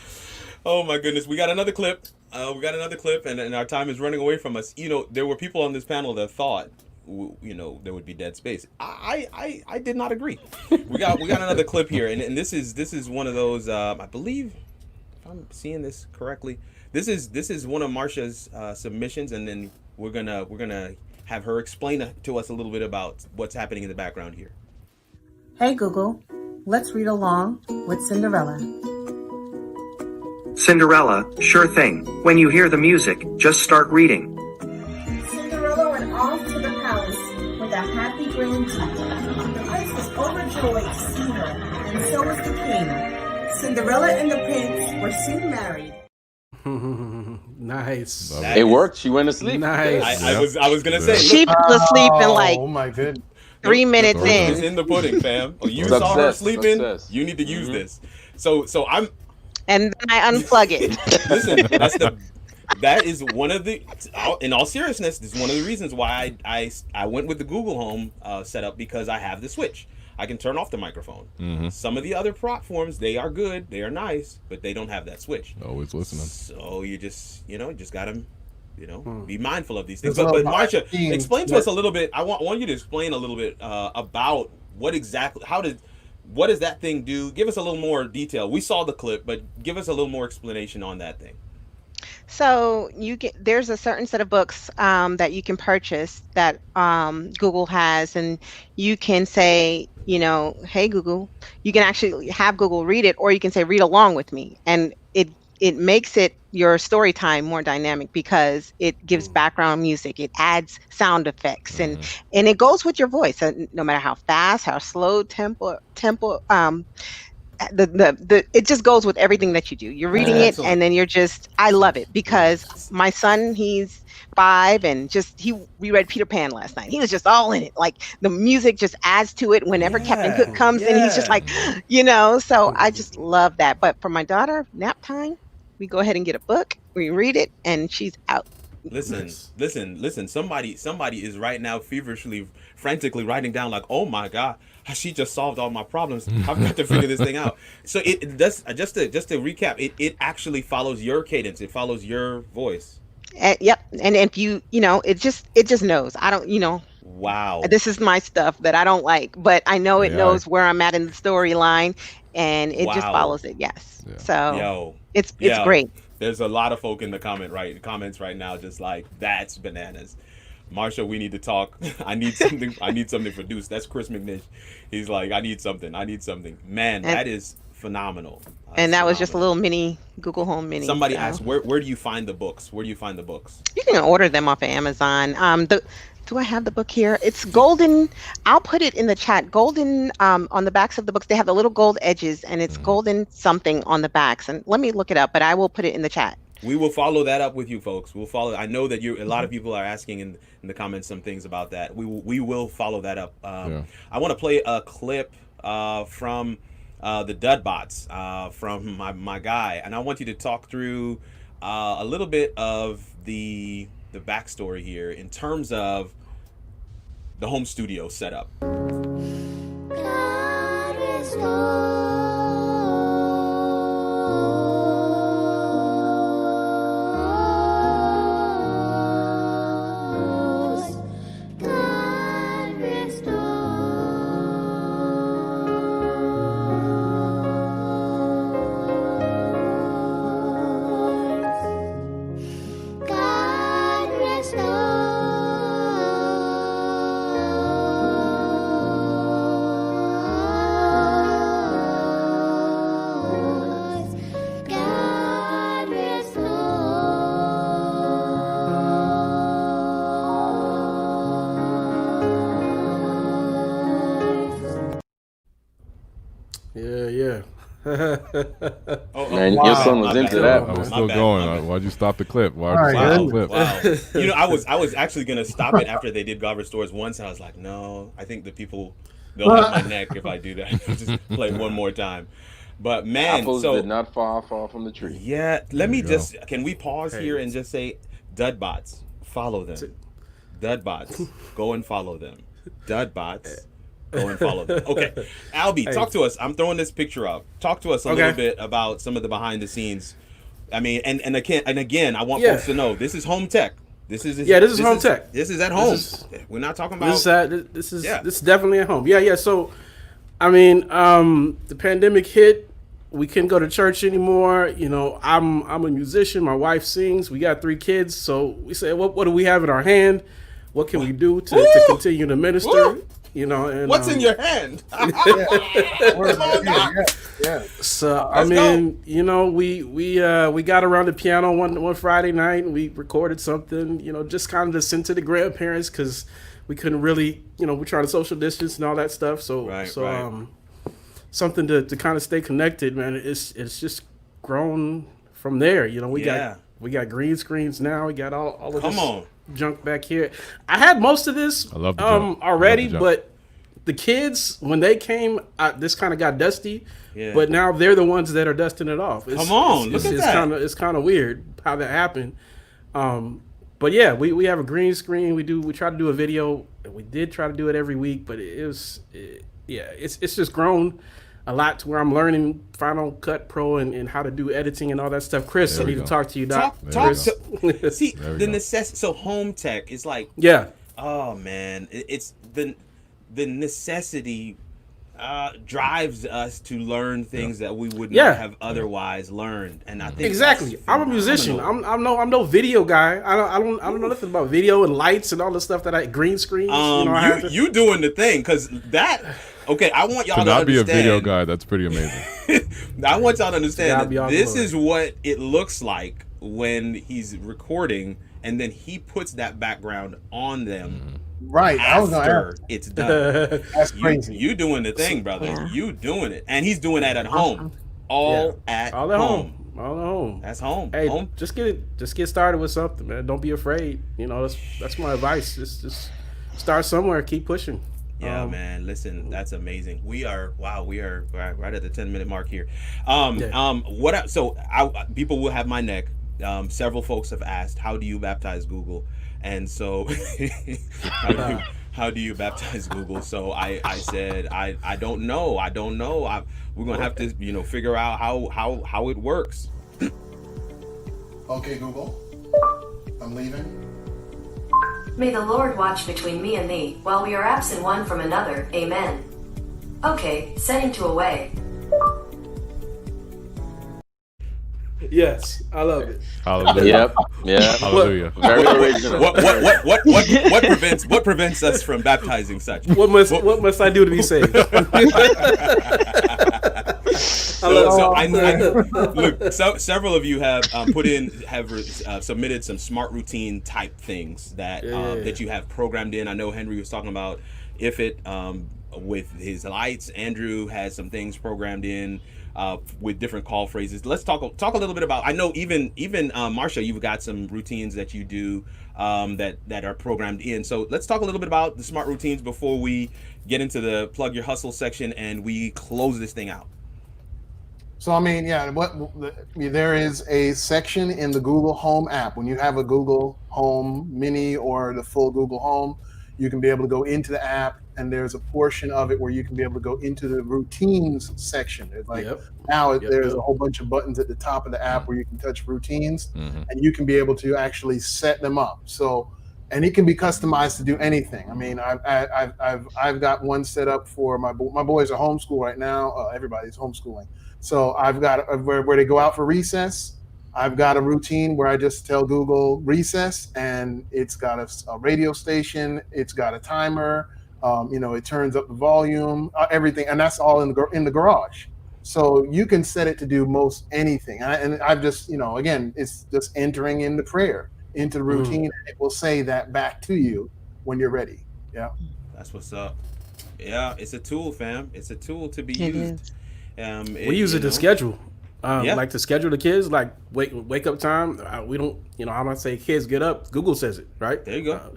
Oh, my goodness. We got another clip. And our time is running away from us. You know, there were people on this panel that thought, you know, there would be dead space. I did not agree. We got another clip here, and this is one of those. I believe, if I'm seeing this correctly, this is one of Marsha's submissions, and then we're gonna have her explain to us a little bit about what's happening in the background here. Hey Google, let's read along with Cinderella. Cinderella, sure thing. When you hear the music, just start reading. Cinderella went off to the palace with a happy grin. The prince was overjoyed to see her, and so was the king. Cinderella and the prince were soon married. Nice. It worked. She went to sleep. Nice. I was gonna say She fell asleep in like Oh my goodness. 3 minutes It's in. in the pudding, fam. Oh, you Success, saw her sleeping. success. You need to use this. So I'm. And then I unplug it. Listen, that is one of the, in all seriousness, this is one of the reasons why I went with the Google Home setup, because I have the switch. I can turn off the microphone. Some of the other platforms, they are good, they are nice, but they don't have that switch. Always listening. So you just gotta, be mindful of these things. There's But a lot of Marsha, things explain to us a little bit. I want you to explain a little bit about what exactly, what does that thing do? Give us a little more detail. We saw the clip, but give us a little more explanation on that thing. So there's a certain set of books that you can purchase that Google has, and you can say, hey Google. You can actually have Google read it, or you can say read along with me, and it makes it your story time more dynamic because it gives background music, it adds sound effects, and it goes with your voice, no matter how fast, how slow, tempo. It just goes with everything that you do. You're reading it, and then I love it because my son, he's 5, and we read Peter Pan last night. He was just all in it. Like the music just adds to it whenever Captain Cook comes in. He's just like, so I just love that. But for my daughter, nap time, we go ahead and get a book, we read it, and she's out. Listen. Somebody is right now feverishly, frantically writing down like, oh my God, she just solved all my problems. I've got to figure this thing out. So it does, just to recap, it actually follows your cadence. It follows your voice. Yep. And if it just knows. I don't, Wow. This is my stuff that I don't like, but I know it knows where I'm at in the storyline, and it just follows it. Yes. Yeah. So it's great. There's a lot of folk in the comments right now, just like, that's bananas. Marsha, we need to talk. I need something for Deuce. That's Chris McNish. He's like, I need something. Man, that is phenomenal. And that was just a little mini Google Home Mini. Somebody asked, where do you find the books? You can order them off of Amazon. Do I have the book here? It's golden. I'll put it in the chat. Golden on the backs of the books. They have the little gold edges, and it's golden something on the backs. And let me look it up, but I will put it in the chat. We will follow that up with you folks. We'll follow. I know that a lot of people are asking in the comments some things about that. We will follow that up. I want to play a clip from the Dudbots, from my guy, and I want you to talk through a little bit of the backstory here in terms of the home studio setup. Yeah. Man, your son was into that. I was still going. Why'd you stop the clip? Wow. I was actually gonna stop it after they did God Restores once, and I was like, no, I think the people they'll have my neck if I do that. Just play one more time. But man, Apples so did not fall from the tree. yeah, let me There you just can we pause here and just say Dudbots, follow them. Dudbots, go and follow them. Dudbots, go and follow them. Okay, Albie, talk to us. I'm throwing this picture up. Talk to us a little bit about some of the behind the scenes. I mean, and again, I want folks to know this is home tech. This is home tech. This is at home. We're not talking about this is definitely at home. Yeah. So, I mean, the pandemic hit. We couldn't go to church anymore. You know, I'm a musician. My wife sings. We got 3 kids. So we said, what do we have in our hand? What can we do to continue to minister? You know, and what's in your hand? So I mean, you know, we got around the piano one Friday night and we recorded something. You know, just kind of to send to the grandparents because we couldn't really, you know, we're trying to social distance and all that stuff. So something to kind of stay connected, man. It's just grown from there. You know, we got green screens now. We got all of this junk back here. I had most of this already, but the kids when they came, this kind of got dusty. Yeah. But now they're the ones that are dusting it off. Look at that. It's kind of weird how that happened. But yeah, we have a green screen. We try to do a video. We did try to do it every week, but it's just grown a lot to where I'm learning Final Cut Pro and how to do editing and all that stuff. Chris, I need to talk to you, Doc. See the necessity. So home tech is like oh man, it's the necessity drives us to learn things that we would not have otherwise learned, and I think exactly. I'm a musician. I'm no video guy. I don't know nothing about video and lights and all the stuff that green screens. You doing the thing because that. Okay, I want y'all to not understand. Be a video guy. That's pretty amazing. I want y'all to understand that this is what it looks like when he's recording, and then he puts that background on them. Right. After it's done. That's crazy. You doing the thing, brother. Yeah. You doing it, and he's doing that at home. All at home. All at home. That's home. Hey, home. Just get started with something, man. Don't be afraid. You know, that's my advice. Just start somewhere. Keep pushing. Yeah, man. Listen, that's amazing. We are right at the 10-minute mark here. People will have my neck. Several folks have asked, how do you baptize Google? And so how do you baptize Google? So I said, I don't know. We're going to have to, figure out how it works. Okay, Google. I'm leaving. May the Lord watch between me and thee, while we are absent one from another. Amen. Okay, setting to away. Yes, I love it. Hallelujah. Yep. Hallelujah. Very original. What prevents us from baptizing such? What must I do to be saved? Several of you have submitted some smart routine type things that you have programmed in. I know Henry was talking about with his lights. Andrew has some things programmed in with different call phrases. Let's talk a little bit about. I know even Marsha, you've got some routines that you do that are programmed in. So let's talk a little bit about the smart routines before we get into the plug your hustle section and we close this thing out. So I mean, there is a section in the Google Home app. When you have a Google Home Mini or the full Google Home, you can be able to go into the app, and there's a portion of it where you can be able to go into the routines section. It's like there's a whole bunch of buttons at the top of the app where you can touch routines, and you can be able to actually set them up. So, and it can be customized to do anything. I mean, I've got one set up for my boys are homeschooled right now. Everybody's homeschooling. So I've got where they go out for recess. I've got a routine where I just tell Google recess, and it's got a radio station. It's got a timer. It turns up the volume, everything, and that's all in the garage. So you can set it to do most anything. And I've just, again, it's just entering in the prayer into the routine. And it will say that back to you when you're ready. Yeah, that's what's up. Yeah, it's a tool, fam. It's a tool to be used. We use it to schedule. Like to schedule the kids, like wake up time. We don't, I'm not saying kids get up. Google says it, right? There you go.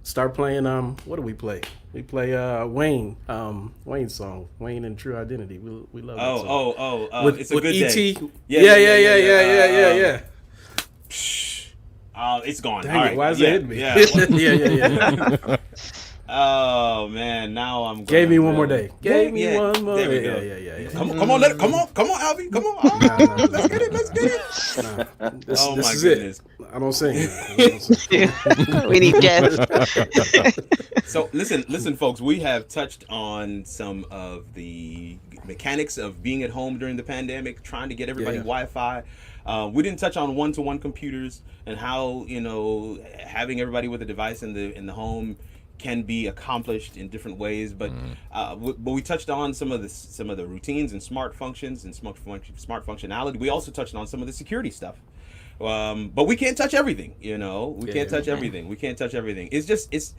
start playing. What do we play? We play Wayne's song, Wayne and True Identity. We love that song. With, It's a Good E.T. Day. Yeah. It's gone. Dang All it, right. why is it hitting me? Yeah. Oh man, now I'm. Gave me one more day. There Gave me one more day. Yeah. Come on, Albie, come on. Let's get it. This is it. I don't sing. We need guests. So listen, folks. We have touched on some of the mechanics of being at home during the pandemic, trying to get everybody Wi-Fi. We didn't touch on one-to-one computers and how having everybody with a device in the home can be accomplished in different ways, but we touched on some of the routines and smart functions and smart functionality. We also touched on some of the security stuff, but we can't touch everything. We can't touch everything. It's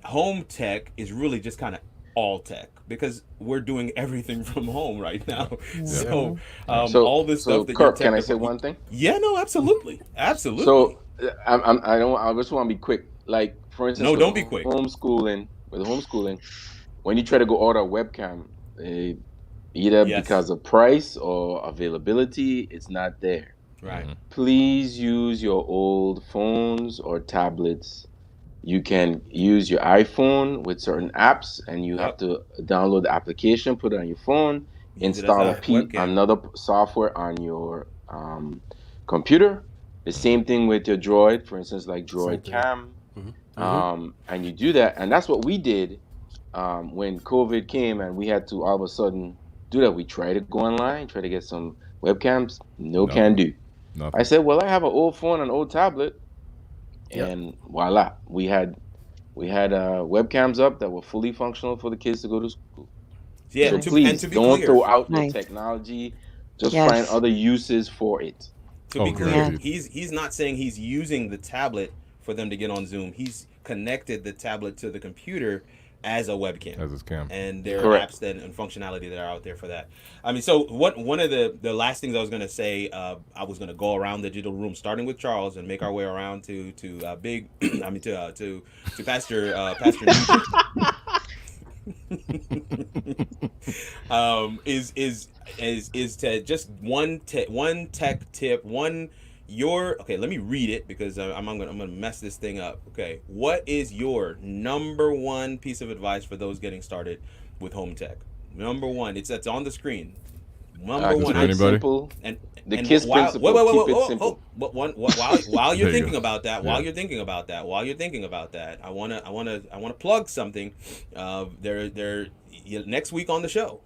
home tech is really just kind of all tech because we're doing everything from home right now. So all this stuff. So Kirk, can I say one thing? Yeah, no, absolutely. So I just want to be quick. Like, for instance, no, don't be quick. With homeschooling, when you try to go order a webcam, either because of price or availability, it's not there. Right. Please use your old phones or tablets. You can use your iPhone with certain apps, and you have to download the application, put it on your phone, install another software on your computer. The same thing with your Droid, for instance, like Droid Cam. And you do that, and that's what we did when COVID came, and we had to all of a sudden do that. We tried to go online, try to get some webcams. Can do. Nothing. I said, well, I have an old phone and an old tablet, and voila, we had webcams up that were fully functional for the kids to go to school. Yeah, so please don't throw out the technology. Just find other uses for it. To be clear, he's not saying he's using the tablet for them to get on Zoom. He's connected the tablet to the computer as a webcam. As his cam. And there are apps and functionality that are out there for that. I mean, so one of the last things I was going to say, I was going to go around the digital room, starting with Charles, and make our way around to Pastor Nugent. Is to just one tech tip, let me read it because I'm gonna mess this thing up. Okay, what is your number one piece of advice for those getting started with home tech? Number one, it's on the screen. Number one, anybody? Simple. And the KISS principle. Keep it simple. While you're thinking about that, I wanna plug something. Next week on the show,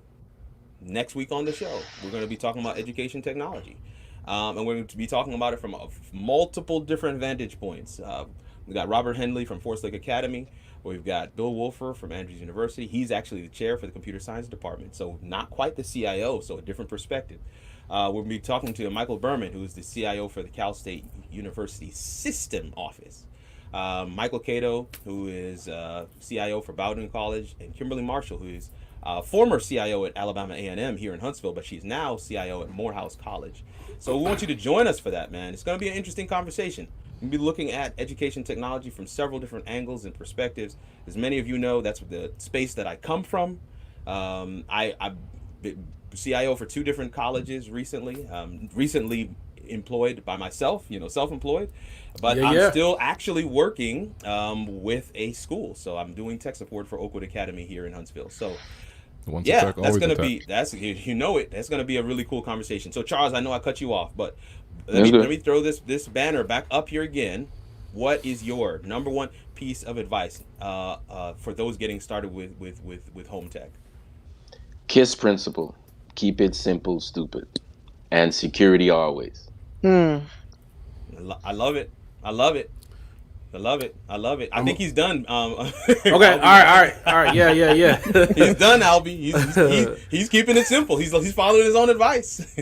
we're going to be talking about education technology. And we're going to be talking about it from multiple different vantage points. We got Robert Henley from Forest Lake Academy. We've got Bill Wolfer from Andrews University. He's actually the chair for the computer science department, so not quite the CIO, so a different perspective. We'll be talking to Michael Berman, who's the CIO for the Cal State University System Office. Michael Cato, who is CIO for Bowdoin College, and Kimberly Marshall, who is former CIO at Alabama A&M here in Huntsville, but she's now CIO at Morehouse College. So we want you to join us for that, man. It's going to be an interesting conversation. We'll be looking at education technology from several different angles and perspectives. As many of you know, that's the space that I come from. I've been CIO for 2 different colleges recently. Recently employed by myself, self-employed, but I'm still actually working with a school. So I'm doing tech support for Oakwood Academy here in Huntsville. So that's going to be, that's going to be a really cool conversation. So Charles, I know I cut you off, but let me throw this banner back up here again. What is your number one piece of advice for those getting started with home tech? KISS principle. Keep it simple, stupid. And security always. I love it. I think he's done. Okay. All right. Yeah. He's done, Albie. He's keeping it simple. He's following his own advice.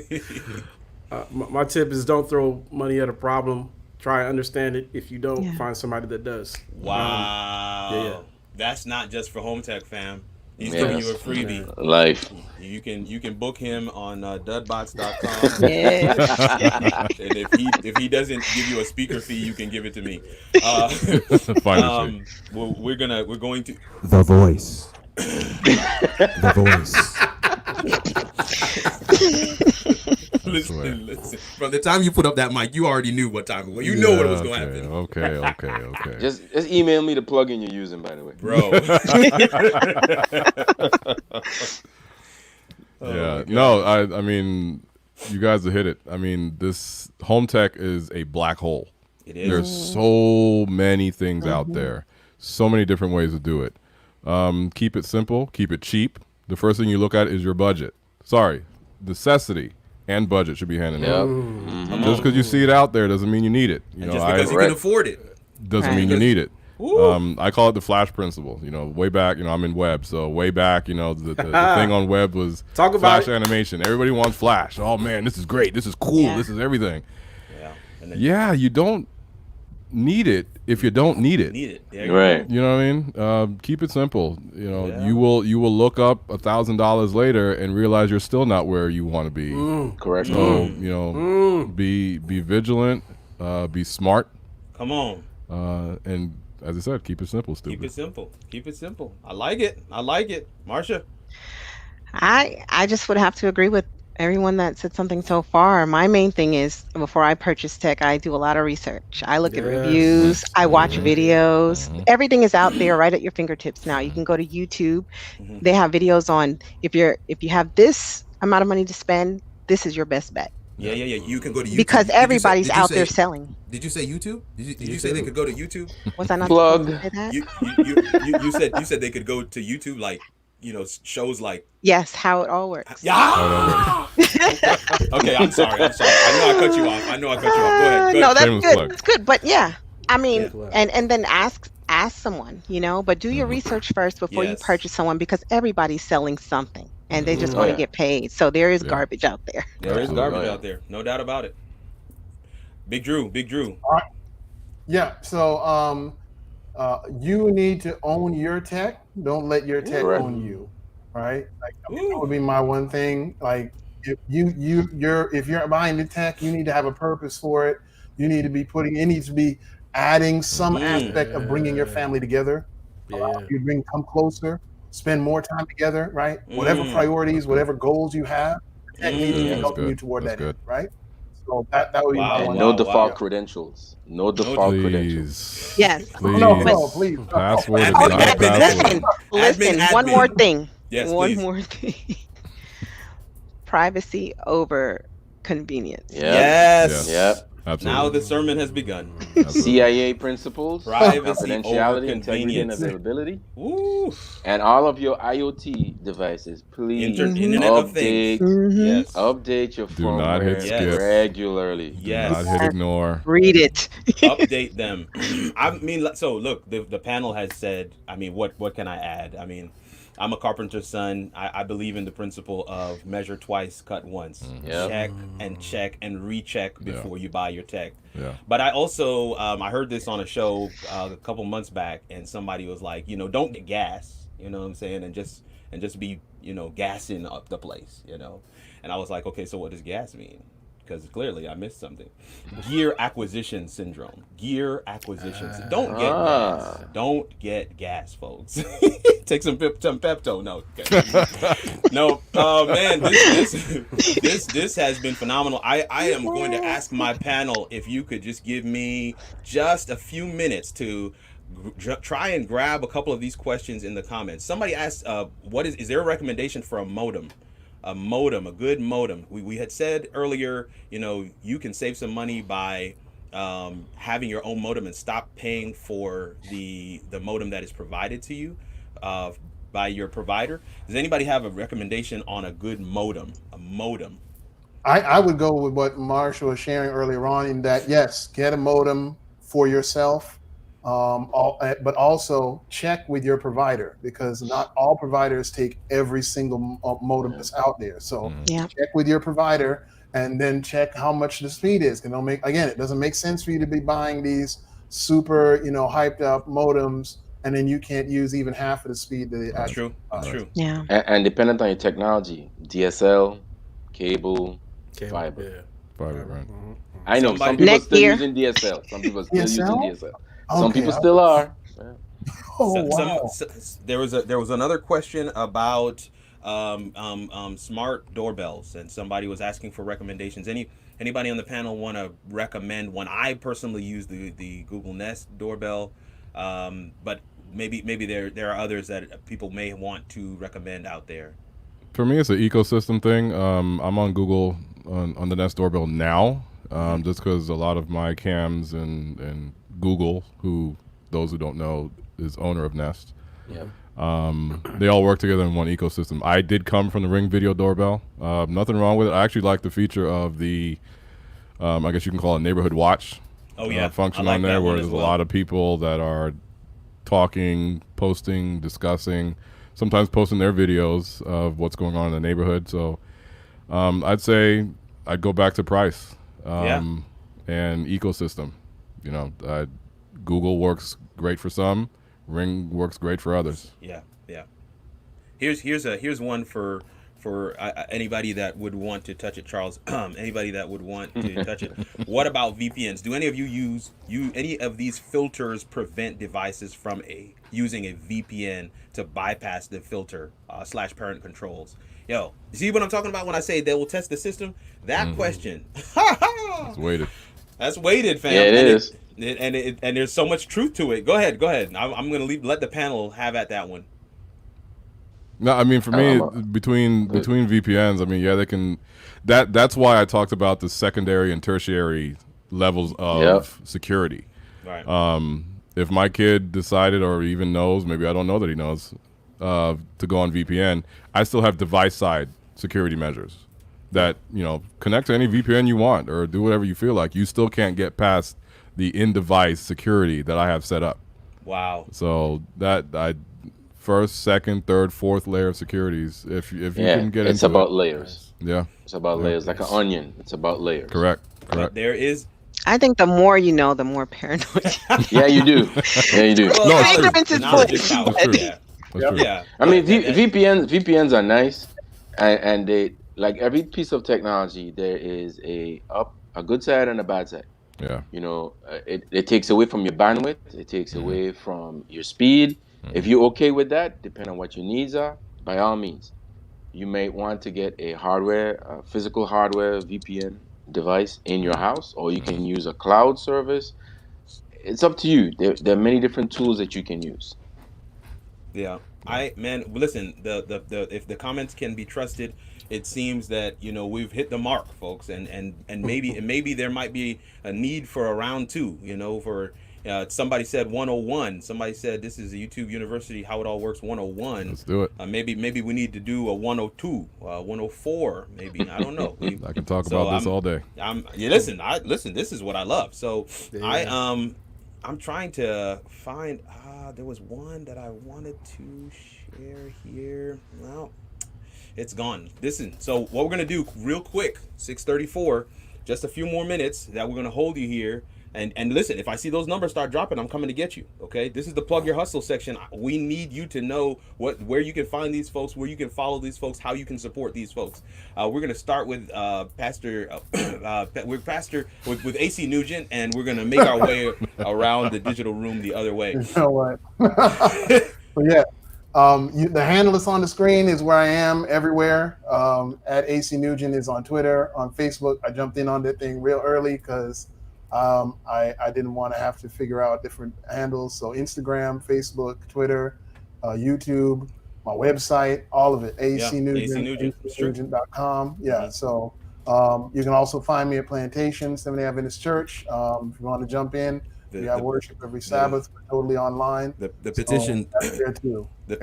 My tip is don't throw money at a problem. Try and understand it. If you don't, find somebody that does. Wow. That's not just for home tech, fam. He's giving you a freebie. Life. You can book him on dudbots.com. Yeah. And if he doesn't give you a speaker fee, you can give it to me. We're going to The voice. The voice. listen. From the time you put up that mic, you already knew what time it was. You know what was going to happen. Okay. Just email me the plugin you're using, by the way, bro. I mean, you guys have hit it. I mean, this home tech is a black hole. It is. There's so many things out there, so many different ways to do it. Keep it simple, keep it cheap. The first thing you look at is your budget. Sorry, necessity and budget should be hand in hand. Just because you see it out there doesn't mean you need it. You know, just because you can afford it doesn't mean you need it. I call it the flash principle. You know, way back, I'm in web, so way back, the thing on web was flash animation. Everybody wants flash. Oh man, this is great. This is cool. This is everything. Yeah, you don't need it if you don't need it. Right. You know what I mean? Keep it simple. You will look up $1,000 later and realize you're still not where you want to be. Correct. So be vigilant. Be smart. Come on. And as I said, keep it simple, stupid. Keep it simple. I like it. Marsha? I just would have to agree with everyone that said something so far. My main thing is, before I purchase tech, I do a lot of research. I look at reviews. I watch videos. Everything is out there right at your fingertips now. You can go to YouTube. They have videos on if you have this amount of money to spend, this is your best bet. Yeah. You can go to YouTube. Because everybody's out there selling. Did you say YouTube? Did you say they could go to YouTube? Was I not plug? supposed to say that? You said they could go to YouTube, like, shows like. Yes, How It All Works. Yeah. Okay, I'm sorry. I know I cut you off. Go ahead. No, that's good. That's good. But yeah, I mean, and then ask someone, but do your research first before you purchase someone, because everybody's selling something and they just want to get paid. So there is garbage out there. There is garbage out there. No doubt about it. Big Drew. All right. Yeah. So you need to own your tech. Don't let your tech own you. Right? Like, that would be my one thing. Like, if you're buying the tech, you need to have a purpose for it. You need to be needs to be adding some aspect of bringing your family together. You come closer, spend more time together, right? Whatever priorities, whatever goals you have, tech needs to be helping you toward that end, right? So that would be my one. No default credentials. No default credentials. Yes. Please. Password is not a password. Listen, one more thing. Yes, one more thing. Privacy over convenience. Yes. Yep. Absolutely. Now the sermon has begun. CIA principles, Privacy confidentiality, over integrity, and convenience. availability. Ooh. And all of your IoT devices, please Internet of Things. Update your Do not hit firmware skip. regularly. Yes. Do not hit ignore. Read it. Update them. I mean, so look, the panel has said, I mean, what can I add? I mean, I'm a carpenter's son. I believe in the principle of measure twice, cut once. Check and recheck before you buy your tech. Yeah. But I also, I heard this on a show a couple months back, and somebody was like, don't get gas, you know what I'm saying? And just be, gassing up the place, And I was like, okay, so what does gas mean? Because clearly I missed something. Gear acquisition syndrome. Don't get gas. Don't get gas, folks. Take some Pepto. No. Okay. No. Man, this has been phenomenal. I am going to ask my panel if you could just give me just a few minutes to try and grab a couple of these questions in the comments. Somebody asked, is there a recommendation for a modem? A good modem. We had said earlier, you can save some money by having your own modem and stop paying for the modem that is provided to you by your provider. Does anybody have a recommendation on a good modem? A modem. I would go with what Marsha was sharing earlier on, in that, yes, get a modem for yourself, but also check with your provider, because not all providers take every single modem that's out there. So check with your provider, and then check how much the speed is. It doesn't make sense for you to be buying these super, hyped up modems and then you can't use even half of the speed that it actually True. That's true. Yeah. And dependent on your technology, DSL, cable, fiber. Yeah. Fiber, right? I know some Somebody- people Next still year. using DSL. Some people still using DSL? DSL. Some Okay, people still are. Yeah. Oh, wow. There was another question about smart doorbells, and somebody was asking for recommendations. Anybody on the panel want to recommend one? I personally use the Google Nest doorbell, but maybe there are others that people may want to recommend out there. For me, it's an ecosystem thing. I'm on Google on the Nest doorbell now, just because a lot of my cams and Google, who those who don't know is owner of Nest. Yeah. They all work together in one ecosystem. I did come from the Ring video doorbell. Nothing wrong with it. I actually like the feature of the, I guess you can call it neighborhood watch. Oh yeah, function I like on there that where one there's as a well. lot of people that are talking, posting, discussing, sometimes posting their videos of what's going on in the neighborhood. So I'd say I'd go back to price and ecosystem. You know, Google works great for some, Ring works great for others. Yeah. Here's one for anybody that would want to touch it, Charles. Anybody that would want to touch it. What about VPNs? Do any of you use any of these filters prevent devices from using a VPN to bypass the filter / parent controls? Yo, you see what I'm talking about when I say they will test the system? That question. It's weighted. That's weighted, fam. Yeah, it is. And there's so much truth to it. Go ahead. I'm gonna let the panel have at that one. No, I mean for me, between VPNs, I mean they can. That's why I talked about the secondary and tertiary levels of security. Right. If my kid decided or even knows, maybe I don't know that he knows, to go on VPN, I still have device side security measures that connect to any VPN you want or do whatever you feel like. You still can't get past the in-device security that I have set up. Wow. So that first, second, third, fourth layer of securities. If you can get into it's about layers. Yeah. It's about layers, like an onion. It's about layers. Correct. But there is. I think the more you know, the more paranoid. Yeah, you do. Yeah, you do. Well, No, it's true. Ignorance is Knowledge bliss. is power. That's true. Yeah. That's true. Yeah. I mean, VPNs are nice, and they, like every piece of technology, there is a good side and a bad side. Yeah. It takes away from your bandwidth. It takes away from your speed. If you're okay with that, depending on what your needs are, by all means, you may want to get a physical hardware VPN device in your house, or you can use a cloud service. It's up to you. There are many different tools that you can use. Yeah. Listen, if the comments can be trusted, it seems that we've hit the mark, folks, and maybe there might be a need for a round two. For somebody said 101. Somebody said this is a YouTube University How It All Works 101. Let's do it. Maybe we need to do a 102, 104. Maybe I don't know. I can talk about this all day. Listen. This is what I love. So I'm trying to find. There was one that I wanted to share here. Well, it's gone. Listen. So what we're gonna do real quick, 6:34, just a few more minutes that we're gonna hold you here. And listen, if I see those numbers start dropping, I'm coming to get you. Okay, this is the Plug Your Hustle section. We need you to know where you can find these folks, where you can follow these folks, how you can support these folks. We're gonna start with Pastor with AC Nugent, and we're gonna make our way around the digital room the other way. You know what? But yeah, the handle that's on the screen is where I am everywhere. At AC Nugent is on Twitter, on Facebook. I jumped in on that thing real early because I didn't want to have to figure out different handles. So Instagram, Facebook, Twitter, YouTube, my website, all of it. AC Nugent, acnugent.com. Yeah. So you can also find me at Plantation, Seventh-day Adventist Church. If you want to jump in, we have worship every Sabbath. We're totally online. The petition. So that's there too. The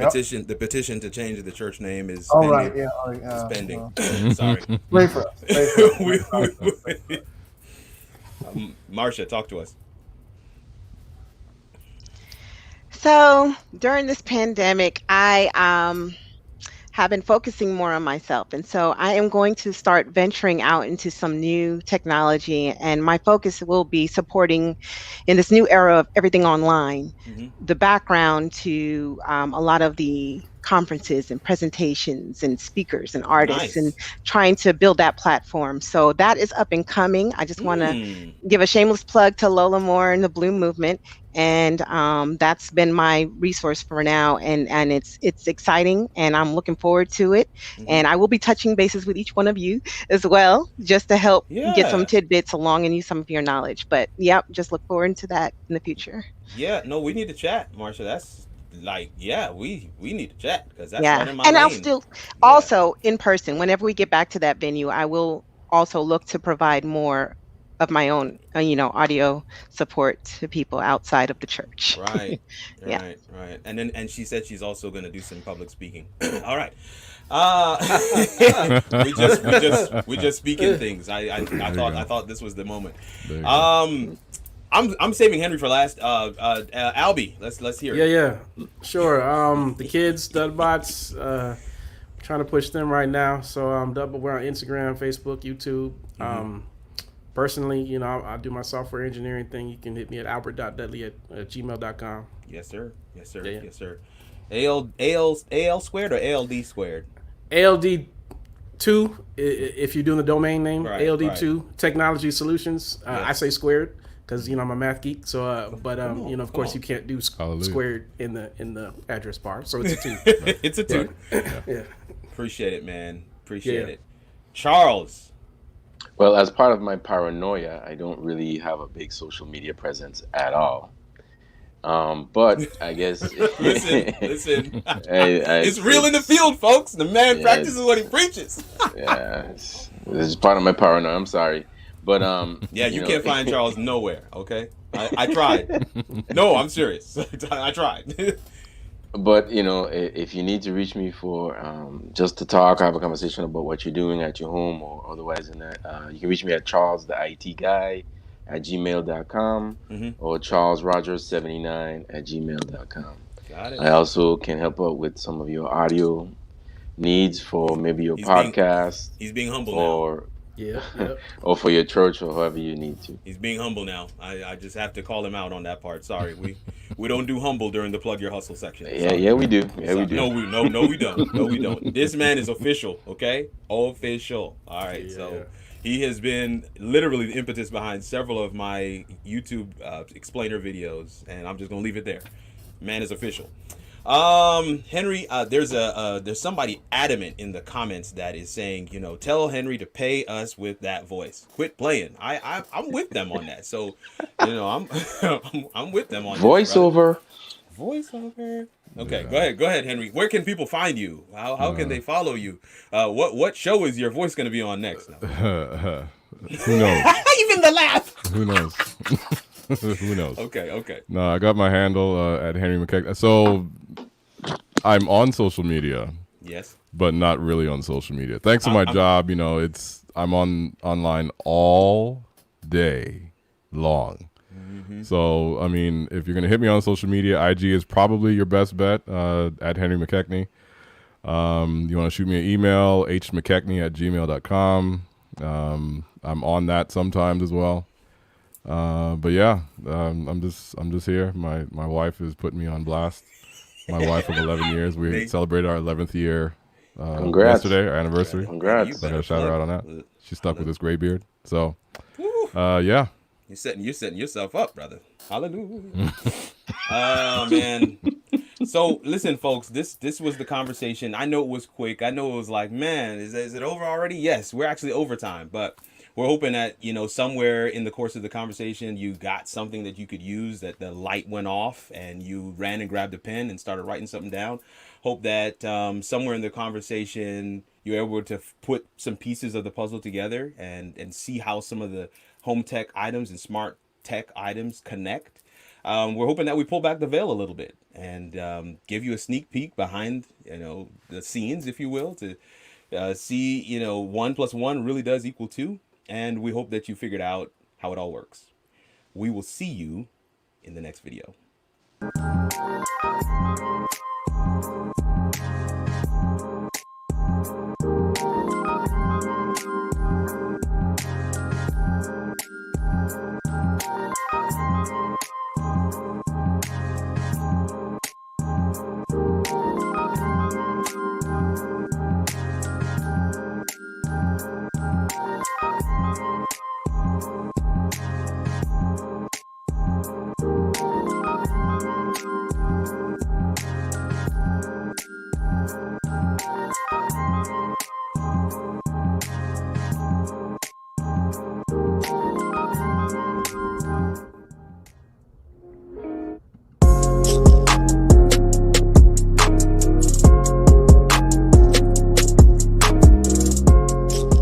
petition to change the church name is pending. It's pending. Sorry. Pray for us. Marsha, talk to us. So during this pandemic, I have been focusing more on myself. And so I am going to start venturing out into some new technology. And my focus will be supporting in this new era of everything online, the background to a lot of the conferences and presentations and speakers and artists, and trying to build that platform. So that is up and coming. I just want to give a shameless plug to Lola Moore and the Bloom Movement. And that's been my resource for now, and it's exciting, and I'm looking forward to it. And I will be touching bases with each one of you as well, just to help get some tidbits along and use some of your knowledge. But yep, just look forward to that in the future. Yeah, no, we need to chat, Marsha. That's like, we need to chat, because that's right in my lane. I'll still also in person, whenever we get back to that venue, I will also look to provide more of my own, audio support to people outside of the church. Right. And she said she's also going to do some public speaking. All right. we just speaking things. I thought this was the moment. I'm saving Henry for last. Albie, let's hear it. Yeah, sure. The kids, Dudbots, trying to push them right now. So we're on Instagram, Facebook, YouTube. Personally, I do my software engineering thing. You can hit me at albert.dudley@gmail.com. Yes, sir. Yes, sir. Yeah. AL squared or ALD squared? ALD2, if you're doing the domain name, right, ALD2 Technology Solutions. I say squared because I'm a math geek. So, of course, you can't do squared in the address bar. So it's a 2. It's a 2. Yeah. Appreciate it, man. Appreciate it. Charles. Well, as part of my paranoia, I don't really have a big social media presence at all. But I guess listen. It's real in the field, folks. The man practices what he preaches. This is part of my paranoia. I'm sorry, but you can't find Charles nowhere. Okay, I tried. No, I'm serious. I tried. But if you need to reach me for just to talk, have a conversation about what you're doing at your home or otherwise, you can reach me at charlestheitguy@gmail.com or charlesrogers79@gmail.com. Got it. I also can help out with some of your audio needs for maybe your podcast. He's being humble or Yeah. or for your church or however you need to. He's being humble now. I just have to call him out on that part. Sorry, we don't do humble during the plug your hustle section. Yeah, we do. Yeah, we do. No, we don't. No, we don't. This man is official. Okay, official. All right. Yeah. So he has been literally the impetus behind several of my YouTube explainer videos, and I'm just gonna leave it there. Man is official. Henry, there's somebody adamant in the comments that is saying, tell Henry to pay us with that voice. Quit playing. I'm with them on that. So, I'm with them on voiceover. Voiceover. Okay, go ahead, Henry. Where can people find you? How can they follow you? What show is your voice going to be on next? Who knows? Even the laugh. Who knows? Who knows? Okay. No, I got my handle at Henry McEachnie. So I'm on social media. Yes. But not really on social media. Thanks to my job, I'm online all day long. Mm-hmm. So, if you're going to hit me on social media, IG is probably your best bet at Henry McEachnie. You want to shoot me an email, hmckeachnie@gmail.com. I'm on that sometimes as well. But yeah, I'm just here. My wife is putting me on blast. My wife of 11 years. We celebrated our 11th year yesterday, our anniversary. Congrats! So I gotta shout her out on that. She's stuck with this gray beard. So, yeah. You're setting yourself up, brother. Hallelujah. Oh man. So listen, folks. This was the conversation. I know it was quick. I know it was like, man, is it over already? Yes, we're actually overtime, but we're hoping that, somewhere in the course of the conversation, you got something that you could use, that the light went off and you ran and grabbed a pen and started writing something down. Hope that somewhere in the conversation, you're able to put some pieces of the puzzle together and see how some of the home tech items and smart tech items connect. We're hoping that we pull back the veil a little bit and give you a sneak peek behind, the scenes, if you will, to see, 1 + 1 really does equal 2. And we hope that you figured out how it all works. We will see you in the next video.